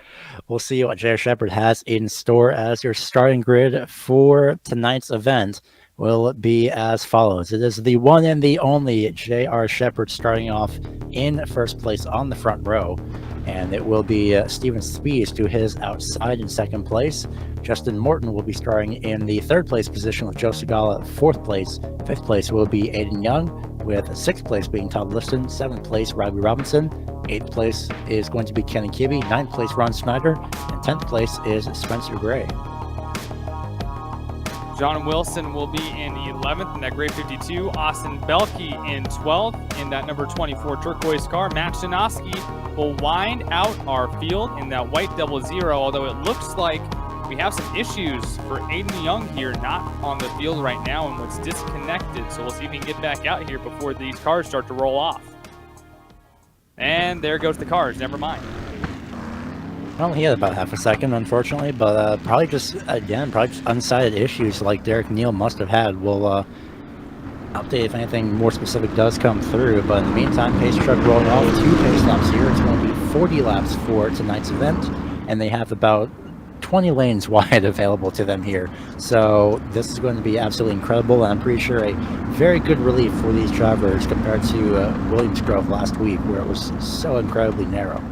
we'll see what J.R. Shepard has in store. As your starting grid for tonight's event will be as follows. It is the one and the only J.R. Shepard starting off in first place on the front row. And it will be Steven Spees to his outside in second place. Justin Morton will be starting in the third place position with Joe Segala fourth place. Fifth place will be Aiden Young, with sixth place being Todd Liston. Seventh place, Robbie Robinson. Eighth place is going to be Kenny Kibbe. Ninth place, Ron Snyder. And 10th place is Spencer Gray. John Wilson will be in 11th in that gray 52. Austin Belkey in 12th in that number 24 turquoise car. Matt Shanoski will wind out our field in that white 00, although it looks like we have some issues for Aiden Young here, not on the field right now, and was disconnected. So we'll see if he can get back out here before these cars start to roll off. And there goes the cars, never mind. Well, he had about half a second, unfortunately, but probably just unsighted issues like Derek Neal must have had. We'll update if anything more specific does come through, but in the meantime, pace truck rolling off, 2 pace laps here. It's going to be 40 laps for tonight's event, and they have about 20 lanes wide available to them here. So this is going to be absolutely incredible, and I'm pretty sure a very good relief for these drivers compared to Williams Grove last week, where it was so incredibly narrow.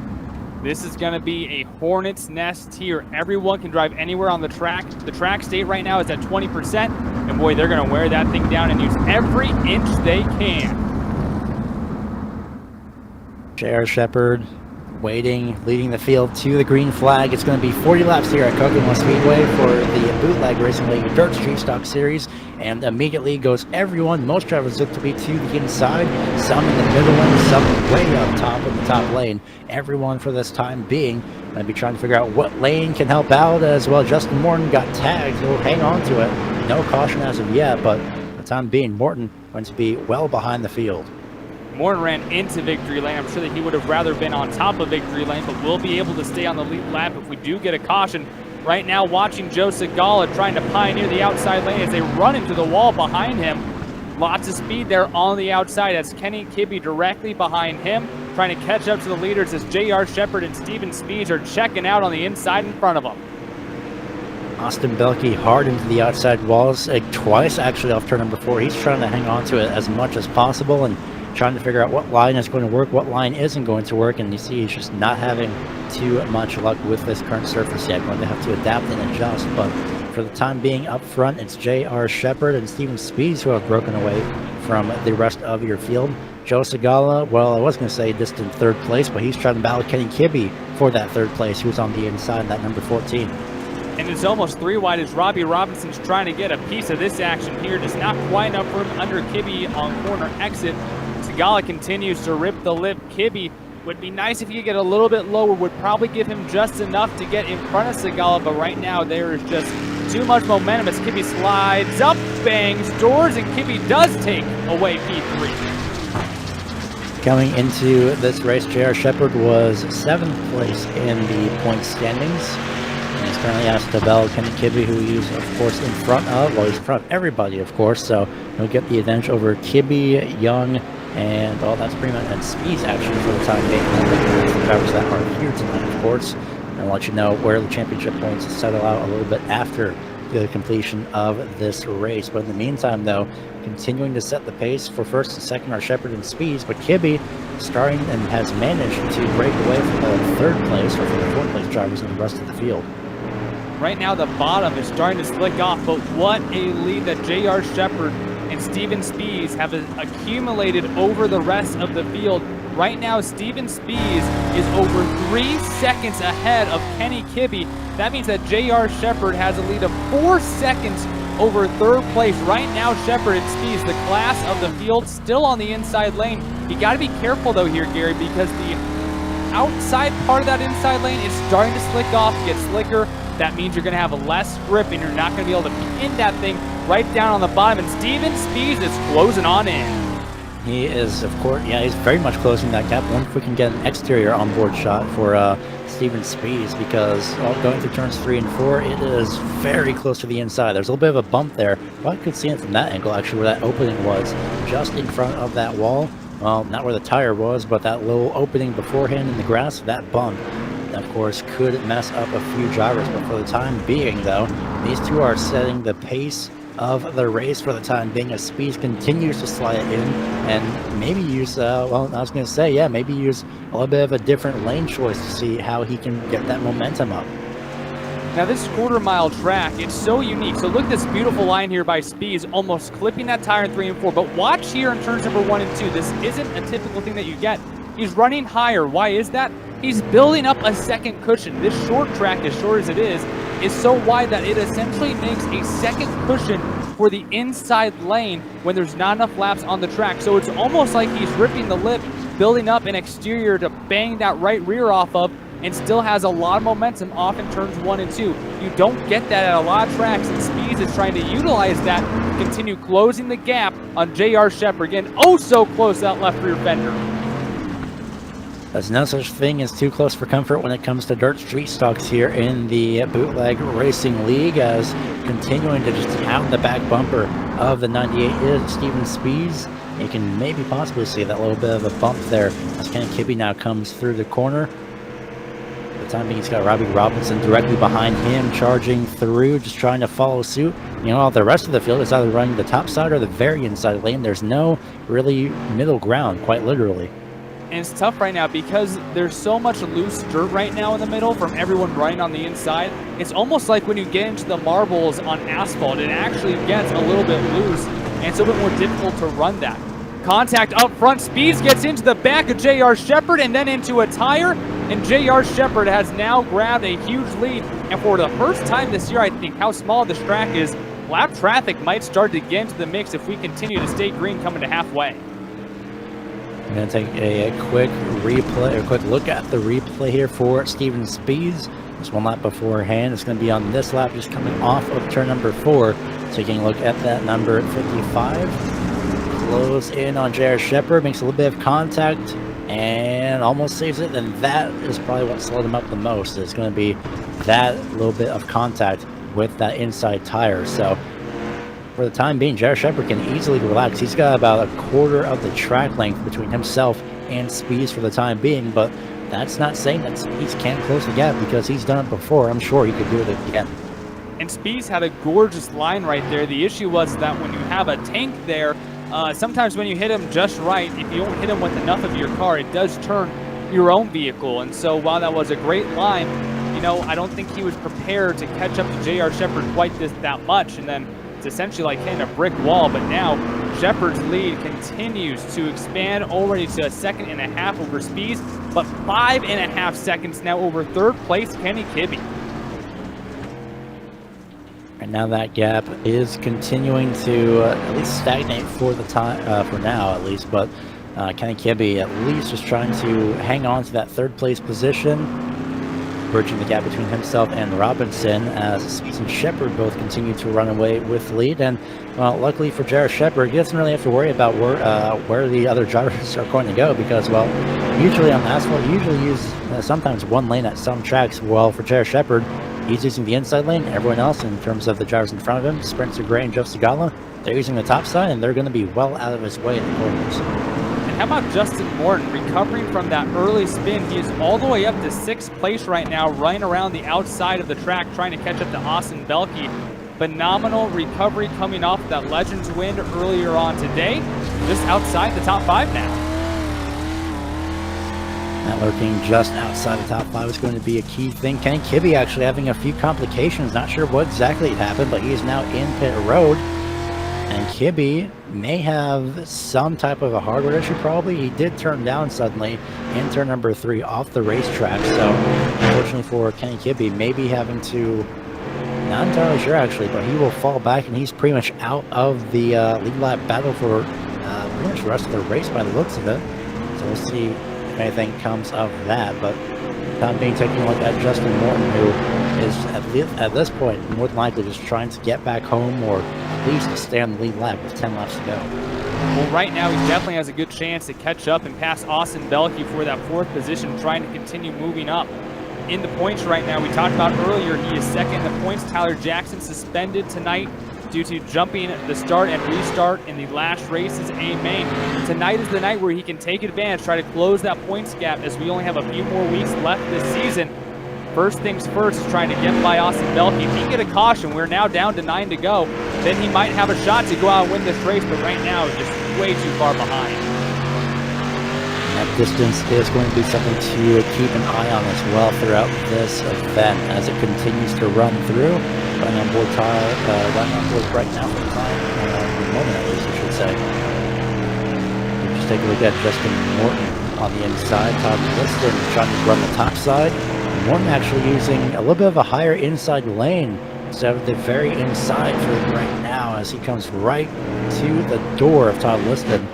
This is going to be a hornet's nest here. Everyone can drive anywhere on the track. The track state right now is at 20%, and boy, they're going to wear that thing down and use every inch they can. J.R. Shepard waiting, leading the field to the green flag. It's going to be 40 laps here at Kokomo Speedway for the Bootleg Racing League Dirt Street Stock Series, and immediately goes everyone. Most drivers look to be to the inside, some in the middle lane, some way up top in the top lane. Everyone for this time being going to be trying to figure out what lane can help out as well. Justin Morton got tagged. He'll hang on to it. No caution as of yet, but for the time being, Morton going to be well behind the field. Morton ran into victory lane. I'm sure that he would have rather been on top of victory lane, but will be able to stay on the lead lap if we do get a caution. Right now, watching Joe Segala trying to pioneer the outside lane as they run into the wall behind him. Lots of speed there on the outside as Kenny Kibbe directly behind him, trying to catch up to the leaders as J.R. Shepard and Steven Spees are checking out on the inside in front of them. Austin Belkey hard into the outside walls, twice actually off turn number 4. He's trying to hang on to it as much as possible and trying to figure out what line is going to work, what line isn't going to work, and you see he's just not having too much luck with this current surface yet. Going to have to adapt and adjust, but for the time being up front, it's J.R. Shepard and Steven Spees who have broken away from the rest of your field. Joe Segala, well, I was going to say distant third place, but he's trying to battle Kenny Kibbe for that third place, who's on the inside, that number 14. And it's almost 3 wide as Robbie Robinson's trying to get a piece of this action here. Just not quite enough room under Kibbe on corner exit. Segala continues to rip the lip. Kibbe would be nice if he could get a little bit lower, would probably give him just enough to get in front of Segala, but right now there is just too much momentum as Kibbe slides up, bangs doors, and Kibbe does take away P3. Coming into this race, J.R. Shepard was 7th place in the point standings. And he's currently asked to battle Kenny Kibbe, who he's, of course, in front of. Well, he's in front of everybody, of course, so he'll get the advantage over Kibbe, Young, and, well, that's pretty much, and Speeds, actually, for the time being. The drivers that are here tonight, of course. And I'll let you know where the championship points settle out a little bit after the completion of this race. But in the meantime, though, continuing to set the pace for first and second are Shepard and Speeds, but Kibbe starting and has managed to break away from the third place or from the fourth place drivers in the rest of the field. Right now the bottom is starting to slick off, but what a lead that J.R. Shepard and Steven Speeds have accumulated over the rest of the field. Right now, Steven Speeds is over 3 seconds ahead of Kenny Kibbe. That means that J.R. Shepard has a lead of 4 seconds over third place. Right now, Shepard and Speeds, the class of the field, still on the inside lane. You got to be careful, though, here, Gary, because the outside part of that inside lane is starting to slick off, get slicker. That means you're going to have less grip, and you're not going to be able to pin that thing right down on the bottom. And Steven Speeds is closing on in. He is, of course, yeah, he's very much closing that gap. I wonder if we can get an exterior onboard shot for Steven Speeds, because going through turns 3 and 4, it is very close to the inside. There's a little bit of a bump there. Probably could see it from that angle, actually, where that opening was, just in front of that wall. Well, not where the tire was, but that little opening beforehand in the grass, that bump, of course, could mess up a few drivers. But for the time being, though, these two are setting the pace of the race for the time being as Speeds continues to slide in and maybe use, well, I was going to say, yeah, maybe use a little bit of a different lane choice to see how he can get that momentum up. Now this quarter-mile track, it's so unique. So look at this beautiful line here by Speeds, almost clipping that tire in 3 and 4. But watch here in turns number 1 and 2. This isn't a typical thing that you get. He's running higher. Why is that? He's building up a second cushion. This short track, as short as it is so wide that it essentially makes a second cushion for the inside lane when there's not enough laps on the track. So it's almost like he's ripping the lip, building up an exterior to bang that right rear off of, and still has a lot of momentum off in turns 1 and 2. You don't get that at a lot of tracks, and Speeds is trying to utilize that to continue closing the gap on J.R. Shepard. Again, oh so close that left rear fender. There's no such thing as too close for comfort when it comes to dirt street stocks here in the Bootleg Racing League, as continuing to just pound the back bumper of the 98 is Steven Speeds. You can maybe possibly see that little bit of a bump there as Kenny Kibbe now comes through the corner. For the time being, he's got Robbie Robinson directly behind him, charging through, just trying to follow suit. You know, the rest of the field is either running the top side or the very inside lane. There's no really middle ground, quite literally. And it's tough right now because there's so much loose dirt right now in the middle from everyone running on the inside. It's almost like when you get into the marbles on asphalt, it actually gets a little bit loose, and it's a little bit more difficult to run that. Contact up front, Speeds gets into the back of J.R. Shepard and then into a tire, and J.R. Shepard has now grabbed a huge lead. And for the first time this year, I think, how small this track is, lap traffic might start to get into the mix if we continue to stay green coming to halfway. I'm going to take a quick replay, or quick look at the replay here for Steven Speeds. Just one lap beforehand. It's going to be on this lap, just coming off of turn number 4. Taking a look at that number 55. Close in on J.R. Shepard, makes a little bit of contact, and almost saves it. And that is probably what slowed him up the most. It's going to be that little bit of contact with that inside tire. So for the time being, J.R. Shepard can easily relax. He's got about a quarter of the track length between himself and Speeds for the time being, but that's not saying that Speeds can't close the gap, because he's done it before. I'm sure he could do it again. And Speeds had a gorgeous line right there. The issue was that when you have a tank there, sometimes when you hit him just right, if you don't hit him with enough of your car, it does turn your own vehicle. And so while that was a great line, you know, I don't think he was prepared to catch up to J.R. Shepard quite that much. And then it's essentially like hitting a brick wall. But now Shepard's lead continues to expand already to a 2.5 over Spees, but 5.5 seconds now over third place Kenny Kibbe. And now that gap is continuing to at least stagnate for the time, for now at least, but Kenny Kibbe at least is trying to hang on to that third place position, bridging the gap between himself and Robinson as Spees and Shepard both continue to run away with the lead. And well, luckily for Jared Shepard, he doesn't really have to worry about where the other drivers are going to go, because well, usually on asphalt you usually use sometimes one lane at some tracks. Well, for Jared Shepard, he's using the inside lane. Everyone else, in terms of the drivers in front of him, Spencer Gray and Joe Segala, they're using the top side, and they're going to be well out of his way in the corners. And how about Justin Morton recovering from that early spin? He is all the way up to 6th place right now, running around the outside of the track, trying to catch up to Austin Belke. Phenomenal recovery coming off that Legends win earlier on today, just outside the top 5 now. That lurking just outside the top 5 is going to be a key thing. Kenny Kibbe actually having a few complications. Not sure what exactly happened, but he is now in pit road. And Kibbe may have some type of a hardware issue probably. He did turn down suddenly in turn number 3 off the racetrack. So unfortunately for Kenny Kibbe, maybe having to, not entirely sure actually, but he will fall back and he's pretty much out of the lead lap battle for pretty much the rest of the race by the looks of it. So we'll see if anything comes of that. But time being, taking a look at Justin Morton, who is at this point more than likely just trying to get back home or at least stay on the lead lap with 10 laps to go. Well, right now he definitely has a good chance to catch up and pass Austin Belke for that 4th position, trying to continue moving up. In the points right now, we talked about earlier, he is 2nd in the points. Tyler Jackson suspended tonight due to jumping the start and restart in the last race's A main. Tonight is the night where he can take advantage, try to close that points gap, as we only have a few more weeks left this season. First things first is trying to get by Austin Belke. If he can get a caution, we're now down to 9 to go, then he might have a shot to go out and win this race, but right now just way too far behind. That distance is going to be something to keep an eye on as well throughout this event as it continues to run through. Running on board right now for the time, for the moment at least, I should say. We'll just take a look at Justin Morton on the inside. Todd Liston trying to run the top side. Morton actually using a little bit of a higher inside lane instead of the very inside for right now, as he comes right to the door of Todd Liston.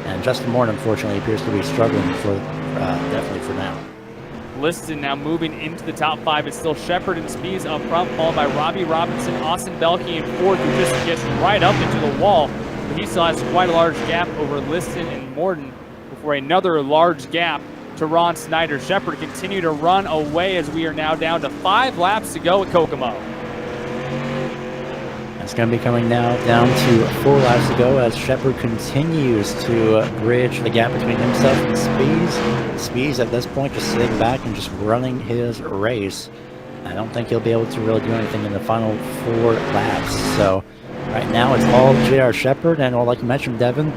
And Justin Morton, unfortunately, appears to be struggling for definitely for now. Liston now moving into the top 5. It's still Shepard and Spees up front, followed by Robbie Robinson, Austin Belke in 4th, who just gets right up into the wall. But he still has quite a large gap over Liston and Morton before another large gap to Ron Snyder. Shepard continue to run away as we are now down to 5 laps to go at Kokomo. It's going to be coming now down to 4 laps to go as Shepard continues to bridge the gap between himself and Spees. Spees at this point just sitting back and just running his race. I don't think he'll be able to really do anything in the final 4 laps. So right now it's all J.R. Shepard, and well, like you mentioned, Devin,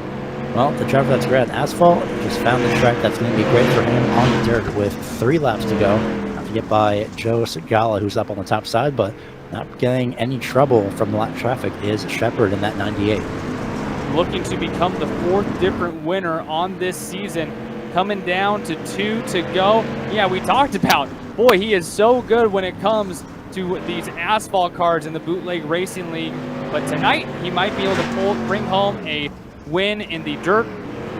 well, the driver that's great at asphalt just found the track that's going to be great for him on dirt with 3 laps to go. Not to get by Joe Segala, who's up on the top side, but not getting any trouble from the lap traffic is Shepard in that 98. Looking to become the 4th different winner on this season, coming down to 2 to go. Yeah, we talked about, boy, he is so good when it comes to these asphalt cars in the Bootleg Racing League, but tonight he might be able to bring home a win in the dirt.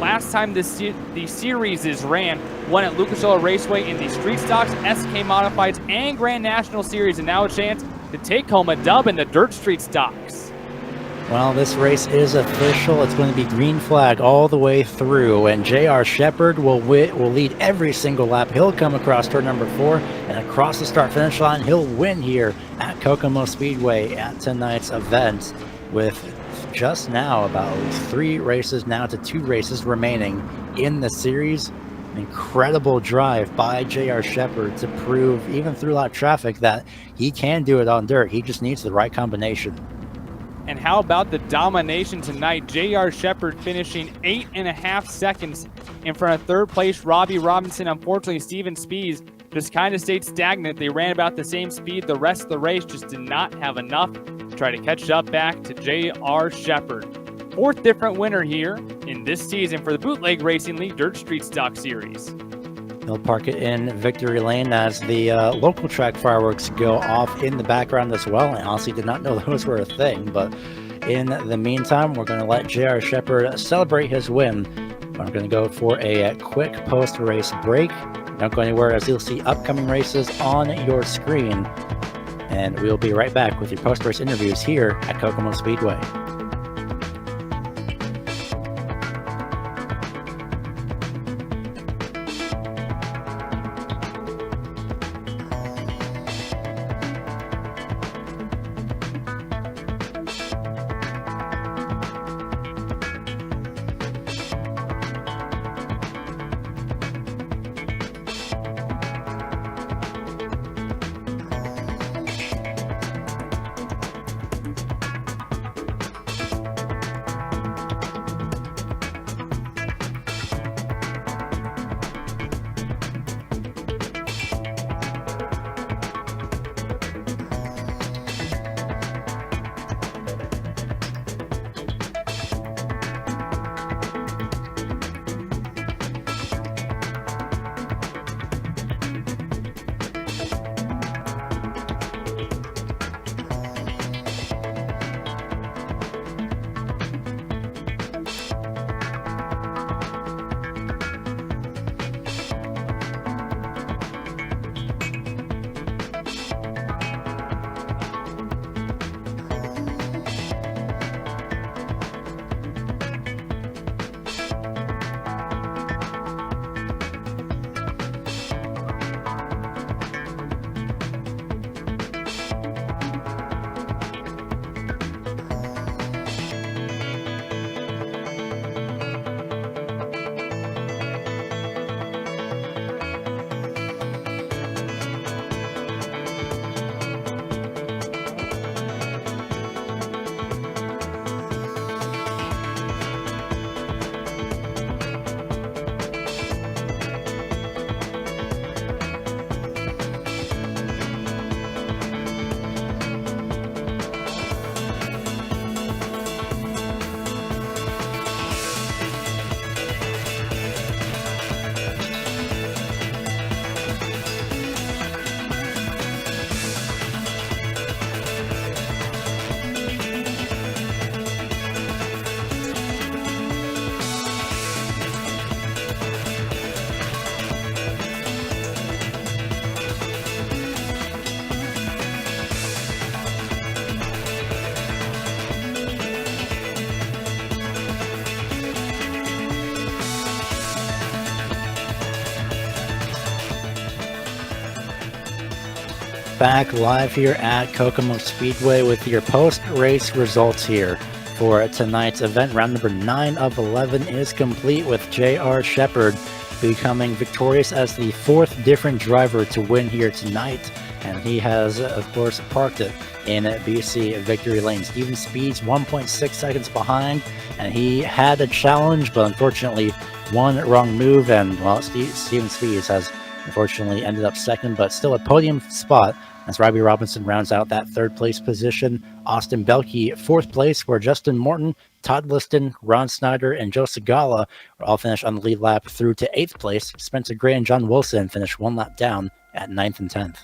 Last time the series is ran, won at Lucas Oil Raceway in the Street Stocks, SK Modifieds, and Grand National Series, and now a chance to take home a dub in the Dirt Street Stocks. Well, this race is official. It's going to be green flag all the way through, and J.R. Shepard will lead every single lap. He'll come across turn number 4, and across the start-finish line, he'll win here at Kokomo Speedway at tonight's event, with just now about 3 races now to 2 races remaining in the series. An incredible drive by J.R. Shepard to prove, even through a lot of traffic, that he can do it on dirt. He just needs the right combination. And how about the domination tonight? J.R. Shepard finishing 8.5 seconds in front of 3rd place Robbie Robinson. Unfortunately, Steven Spees just kind of stayed stagnant. They ran about the same speed the rest of the race, just did not have enough to try to catch up back to J.R. Shepard. fourth different winner here in this season for the Bootleg Racing League Dirt Street Stock Series. He'll park it in Victory Lane as the local track fireworks go off in the background as well. I honestly did not know those were a thing, but in the meantime, we're going to let J.R. Shepherd celebrate his win. I'm going to go for a quick post-race break. Don't go anywhere, as you'll see upcoming races on your screen. And we'll be right back with your post-race interviews here at Kokomo Speedway. Back live here at Kokomo Speedway with your post-race results here for tonight's event. Round number 9 of 11 is complete, with J.R. Shepherd becoming victorious as the fourth different driver to win here tonight. And he has, of course, parked it in BC Victory Lane. Steven Speed's 1.6 seconds behind, and he had a challenge, but unfortunately one wrong move, and well, Steven Speeds has unfortunately ended up second, but still a podium spot as Robbie Robinson rounds out that third place position. Austin Belkey fourth place, where Justin Morton, Todd Liston, Ron Snyder, and Joe Segala all finished on the lead lap through to 8th place. Spencer Gray and John Wilson finished one lap down at 9th and 10th.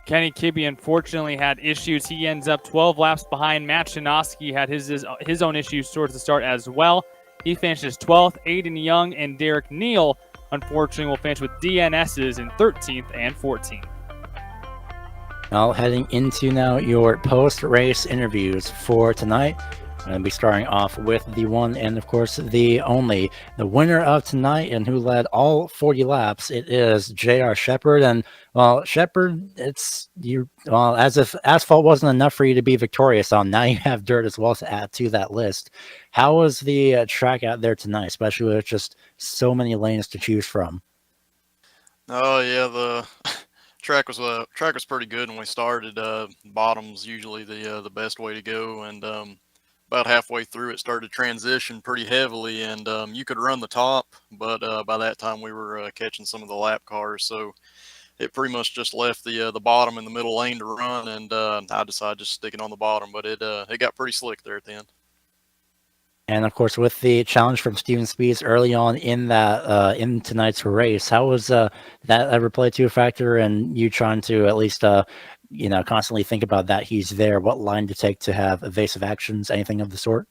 Kenny Kibbe unfortunately had issues. He ends up 12 laps behind. Matt Shanoski had his own issues towards the start as well. He finishes 12th. Aiden Young and Derek Neal, unfortunately, will finish with DNSs in 13th and 14th. Now heading into now your post-race interviews for tonight. I'm going to be starting off with the one and, of course, the only, the winner of tonight and who led all 40 laps. It is J.R. Shepherd. And, well, Shepherd, it's you. Well, as if asphalt wasn't enough for you to be victorious on, now you have dirt as well to add to that list. How was the track out there tonight, especially with just so many lanes to choose from? Oh yeah, the track was pretty good when we started. Bottom's usually the best way to go, and about halfway through it started to transition pretty heavily, and you could run the top, but by that time we were catching some of the lap cars, so it pretty much just left the bottom and the middle lane to run, and I decided just sticking on the bottom, but it got pretty slick there at the end. And of course, with the challenge from Steven Speeds early on in that in tonight's race, how was that ever play to a factor? And you trying to at least constantly think about that he's there, what line to take to have evasive actions, anything of the sort?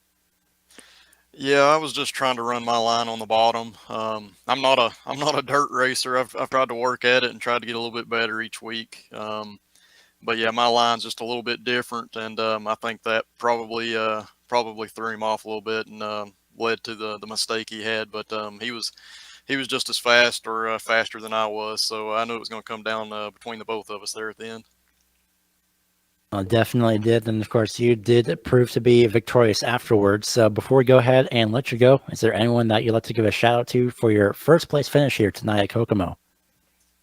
Yeah, I was just trying to run my line on the bottom. I'm not a dirt racer. I've tried to work at it and tried to get a little bit better each week. But yeah, my line's just a little bit different, and I think that probably threw him off a little bit and led to the mistake he had. But he was just as fast or faster than I was, so I knew it was going to come down between the both of us there at the end. Definitely did. And of course, you did prove to be victorious afterwards. So before we go ahead and let you go, is there anyone that you'd like to give a shout out to for your first place finish here tonight at Kokomo?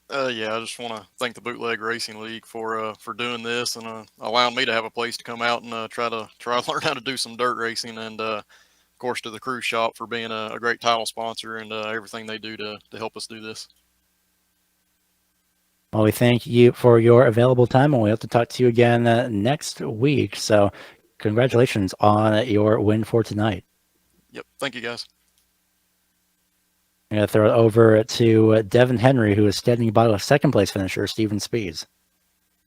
Yeah, I just want to thank the Bootleg Racing League for doing this and allowing me to have a place to come out and try to learn how to do some dirt racing, and of course to the Cruise Shop for being a great title sponsor and everything they do to help us do this. Well, we thank you for your available time, and we hope to talk to you again next week. So congratulations on your win for tonight. Yep, thank you guys. I'm going to throw it over to Devin Henry, who is standing by with second place finisher, Steven Spees.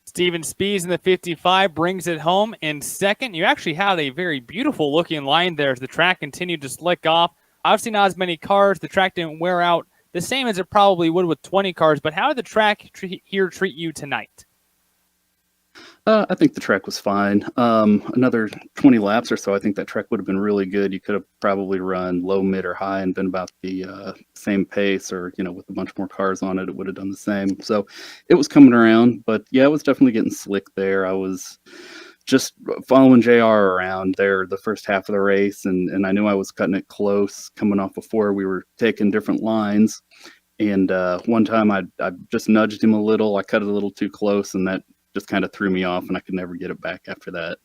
Steven Spees in the 55 brings it home in second. You actually had a very beautiful looking line there as the track continued to slick off. Obviously not as many cars. The track didn't wear out the same as it probably would with 20 cars, but how did the track here treat you tonight? I think the track was fine. Another 20 laps or so, I think that track would have been really good. You could have probably run low, mid, or high and been about the same pace, or, with a bunch more cars on it, it would have done the same. So it was coming around, but yeah, it was definitely getting slick there. I was just following JR around there the first half of the race, and I knew I was cutting it close coming off before. We were taking different lines, and one time I just nudged him a little. I cut it a little too close, and that just kind of threw me off, and I could never get it back after that.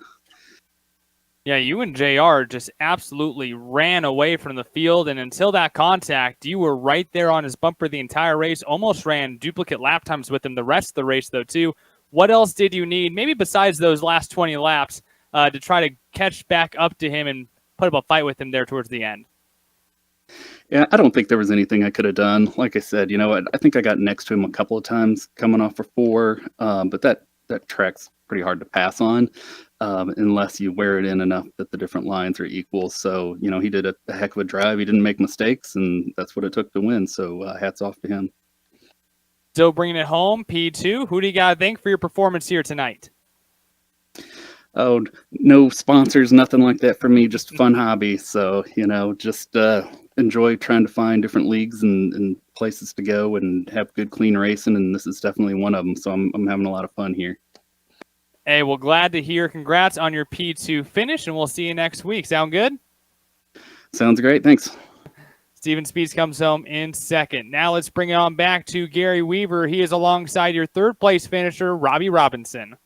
Yeah, you and JR just absolutely ran away from the field, and until that contact, you were right there on his bumper the entire race, almost ran duplicate lap times with him the rest of the race, though, too. What else did you need, maybe besides those last 20 laps, to try to catch back up to him and put up a fight with him there towards the end? Yeah, I don't think there was anything I could have done. Like I said, I think I got next to him a couple of times coming off for 4, but that track's pretty hard to pass on unless you wear it in enough that the different lines are equal. So, he did a heck of a drive. He didn't make mistakes, and that's what it took to win. So hats off to him. So bringing it home, P2, who do you got to thank for your performance here tonight? Oh, no sponsors, nothing like that for me. Just a fun hobby. So, just enjoy trying to find different leagues and places to go and have good, clean racing. And this is definitely one of them. So I'm having a lot of fun here. Hey, well, glad to hear. Congrats on your P2 finish, and we'll see you next week. Sound good? Sounds great. Thanks. Steven Speeds comes home in second. Now let's bring it on back to Gary Weaver. He is alongside your third place finisher, Robbie Robinson.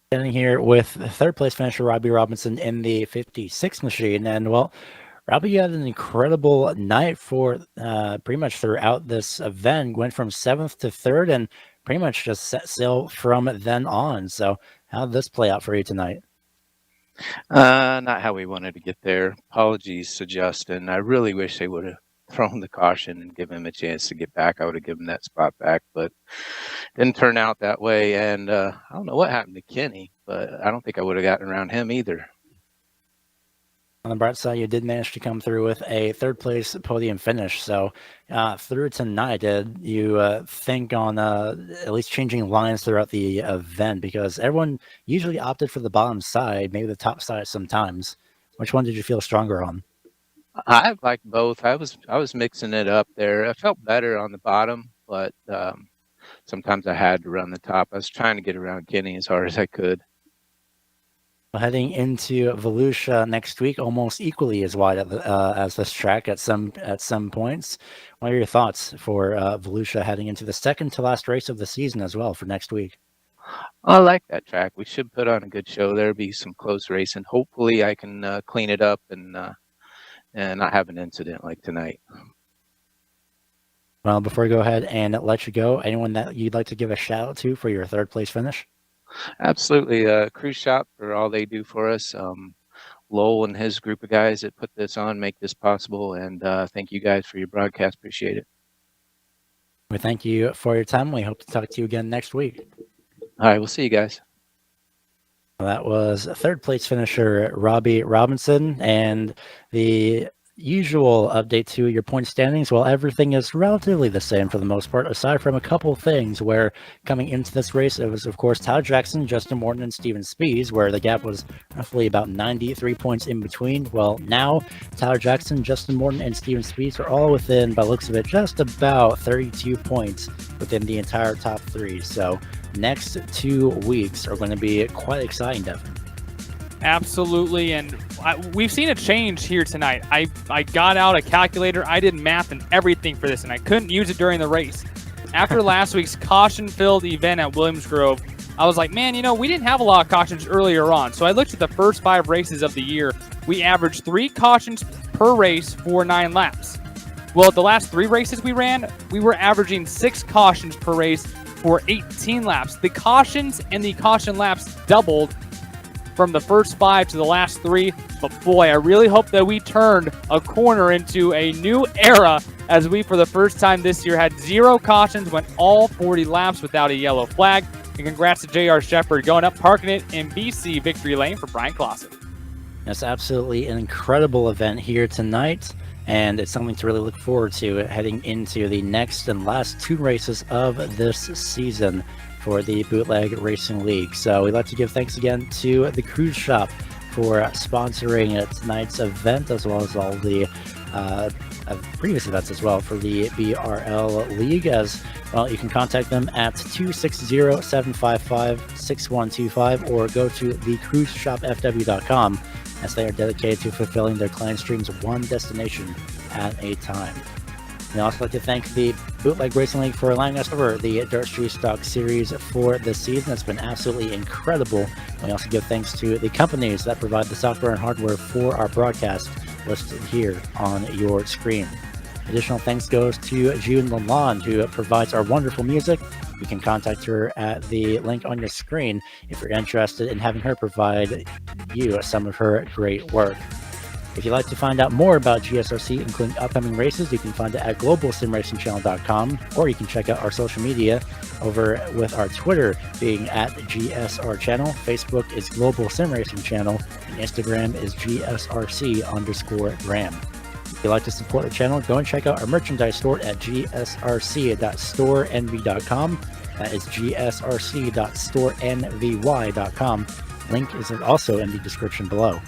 Standing here with third place finisher Robbie Robinson in the 56 machine. And well, Robbie, you had an incredible night for pretty much throughout this event. Went from 7th to 3rd and pretty much just set sail from then on. So how did this play out for you tonight? Not how we wanted to get there. Apologies to Justin. I really wish they would have thrown the caution and given him a chance to get back. I would have given that spot back, but didn't turn out that way. And I don't know what happened to Kenny, but I don't think I would have gotten around him either. On the bright side, you did manage to come through with a third place podium finish. So through tonight, did you think on at least changing lines throughout the event? Because everyone usually opted for the bottom side, maybe the top side sometimes. Which one did you feel stronger on? I liked both. I was mixing it up there. I felt better on the bottom, but sometimes I had to run the top. I was trying to get around Kenny as hard as I could. Heading into Volusia next week, almost equally as wide as this track at some points. What are your thoughts for Volusia heading into the second to last race of the season as well for next week? I like that track. We should put on a good show. There'll be some close racing. Hopefully, I can clean it up and not have an incident like tonight. Well, before we go ahead and let you go, anyone that you'd like to give a shout out to for your third place finish? Absolutely. Cruise Shop for all they do for us. Lowell and his group of guys that put this on, make this possible. And thank you guys for your broadcast. Appreciate it. We thank you for your time. We hope to talk to you again next week. All right, we'll see you guys. That was third place finisher Robbie Robinson, and the usual update to your point standings. Well, everything is relatively the same for the most part, aside from a couple things where coming into this race, it was, of course, Tyler Jackson, Justin Morton, and Steven Spies, where the gap was roughly about 93 points in between. Well, now Tyler Jackson, Justin Morton, and Steven Spies are all within, by the looks of it, just about 32 points within the entire top three. So next 2 weeks are going to be quite exciting, Devin. Absolutely, and we've seen a change here tonight. I got out a calculator, I did math and everything for this, and I couldn't use it during the race. After last week's caution-filled event at Williams Grove, I was like, man, you know, we didn't have a lot of cautions earlier on. So I looked at the first 5 races of the year. We averaged 3 cautions per race for 9 laps. Well, the last 3 races we ran, we were averaging 6 cautions per race for 18 laps. The cautions and the caution laps doubled from the first 5 to the last 3, but boy, I really hope that we turned a corner into a new era as we, for the first time this year, had 0 cautions, went all 40 laps without a yellow flag. And congrats to J.R. Shepard going up, parking it in BC Victory Lane for Brian Clausen. It's absolutely an incredible event here tonight, and it's something to really look forward to heading into the next and last 2 races of this season for the Bootleg Racing League. So we'd like to give thanks again to the Cruise Shop for sponsoring tonight's event, as well as all the previous events as well for the BRL League. As well, you can contact them at 260-755-6125 or go to thecruiseshopfw.com, as they are dedicated to fulfilling their clients' dreams one destination at a time. We'd also like to thank the Bootleg Racing League for allowing us to cover the Dirt Street Stock Series for this season. It's been absolutely incredible. We also give thanks to the companies that provide the software and hardware for our broadcast, listed here on your screen. Additional thanks goes to June Lalonde, who provides our wonderful music. You can contact her at the link on your screen if you're interested in having her provide you some of her great work. If you'd like to find out more about GSRC, including upcoming races, you can find it at globalsimracingchannel.com, or you can check out our social media over with our Twitter being at GSR Channel, Facebook is Global SimRacing Channel, and Instagram is GSRC_Gram. If you'd like to support the channel, go and check out our merchandise store at gsrc.storenvy.com. That is gsrc.storenvy.com. Link is also in the description below.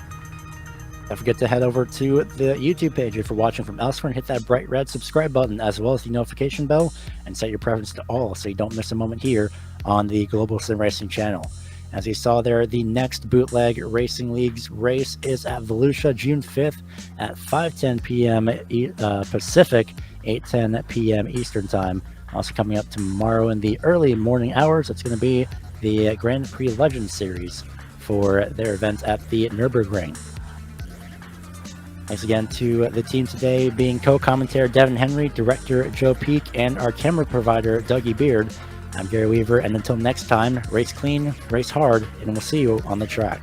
Don't forget to head over to the YouTube page if you're watching from elsewhere and hit that bright red subscribe button, as well as the notification bell, and set your preference to all so you don't miss a moment here on the Global SimRacing Channel. As you saw there, the next Bootleg Racing League's race is at Volusia, June 5th at 5:10 p.m. Pacific, 8:10 p.m. Eastern Time. Also coming up tomorrow in the early morning hours, it's going to be the Grand Prix Legends Series for their event at the Nürburgring. Thanks again to the team today, being co-commentator Devin Henry, director Joe Peak, and our camera provider Dougie Beard. I'm Gary Weaver, and until next time, race clean, race hard, and we'll see you on the track.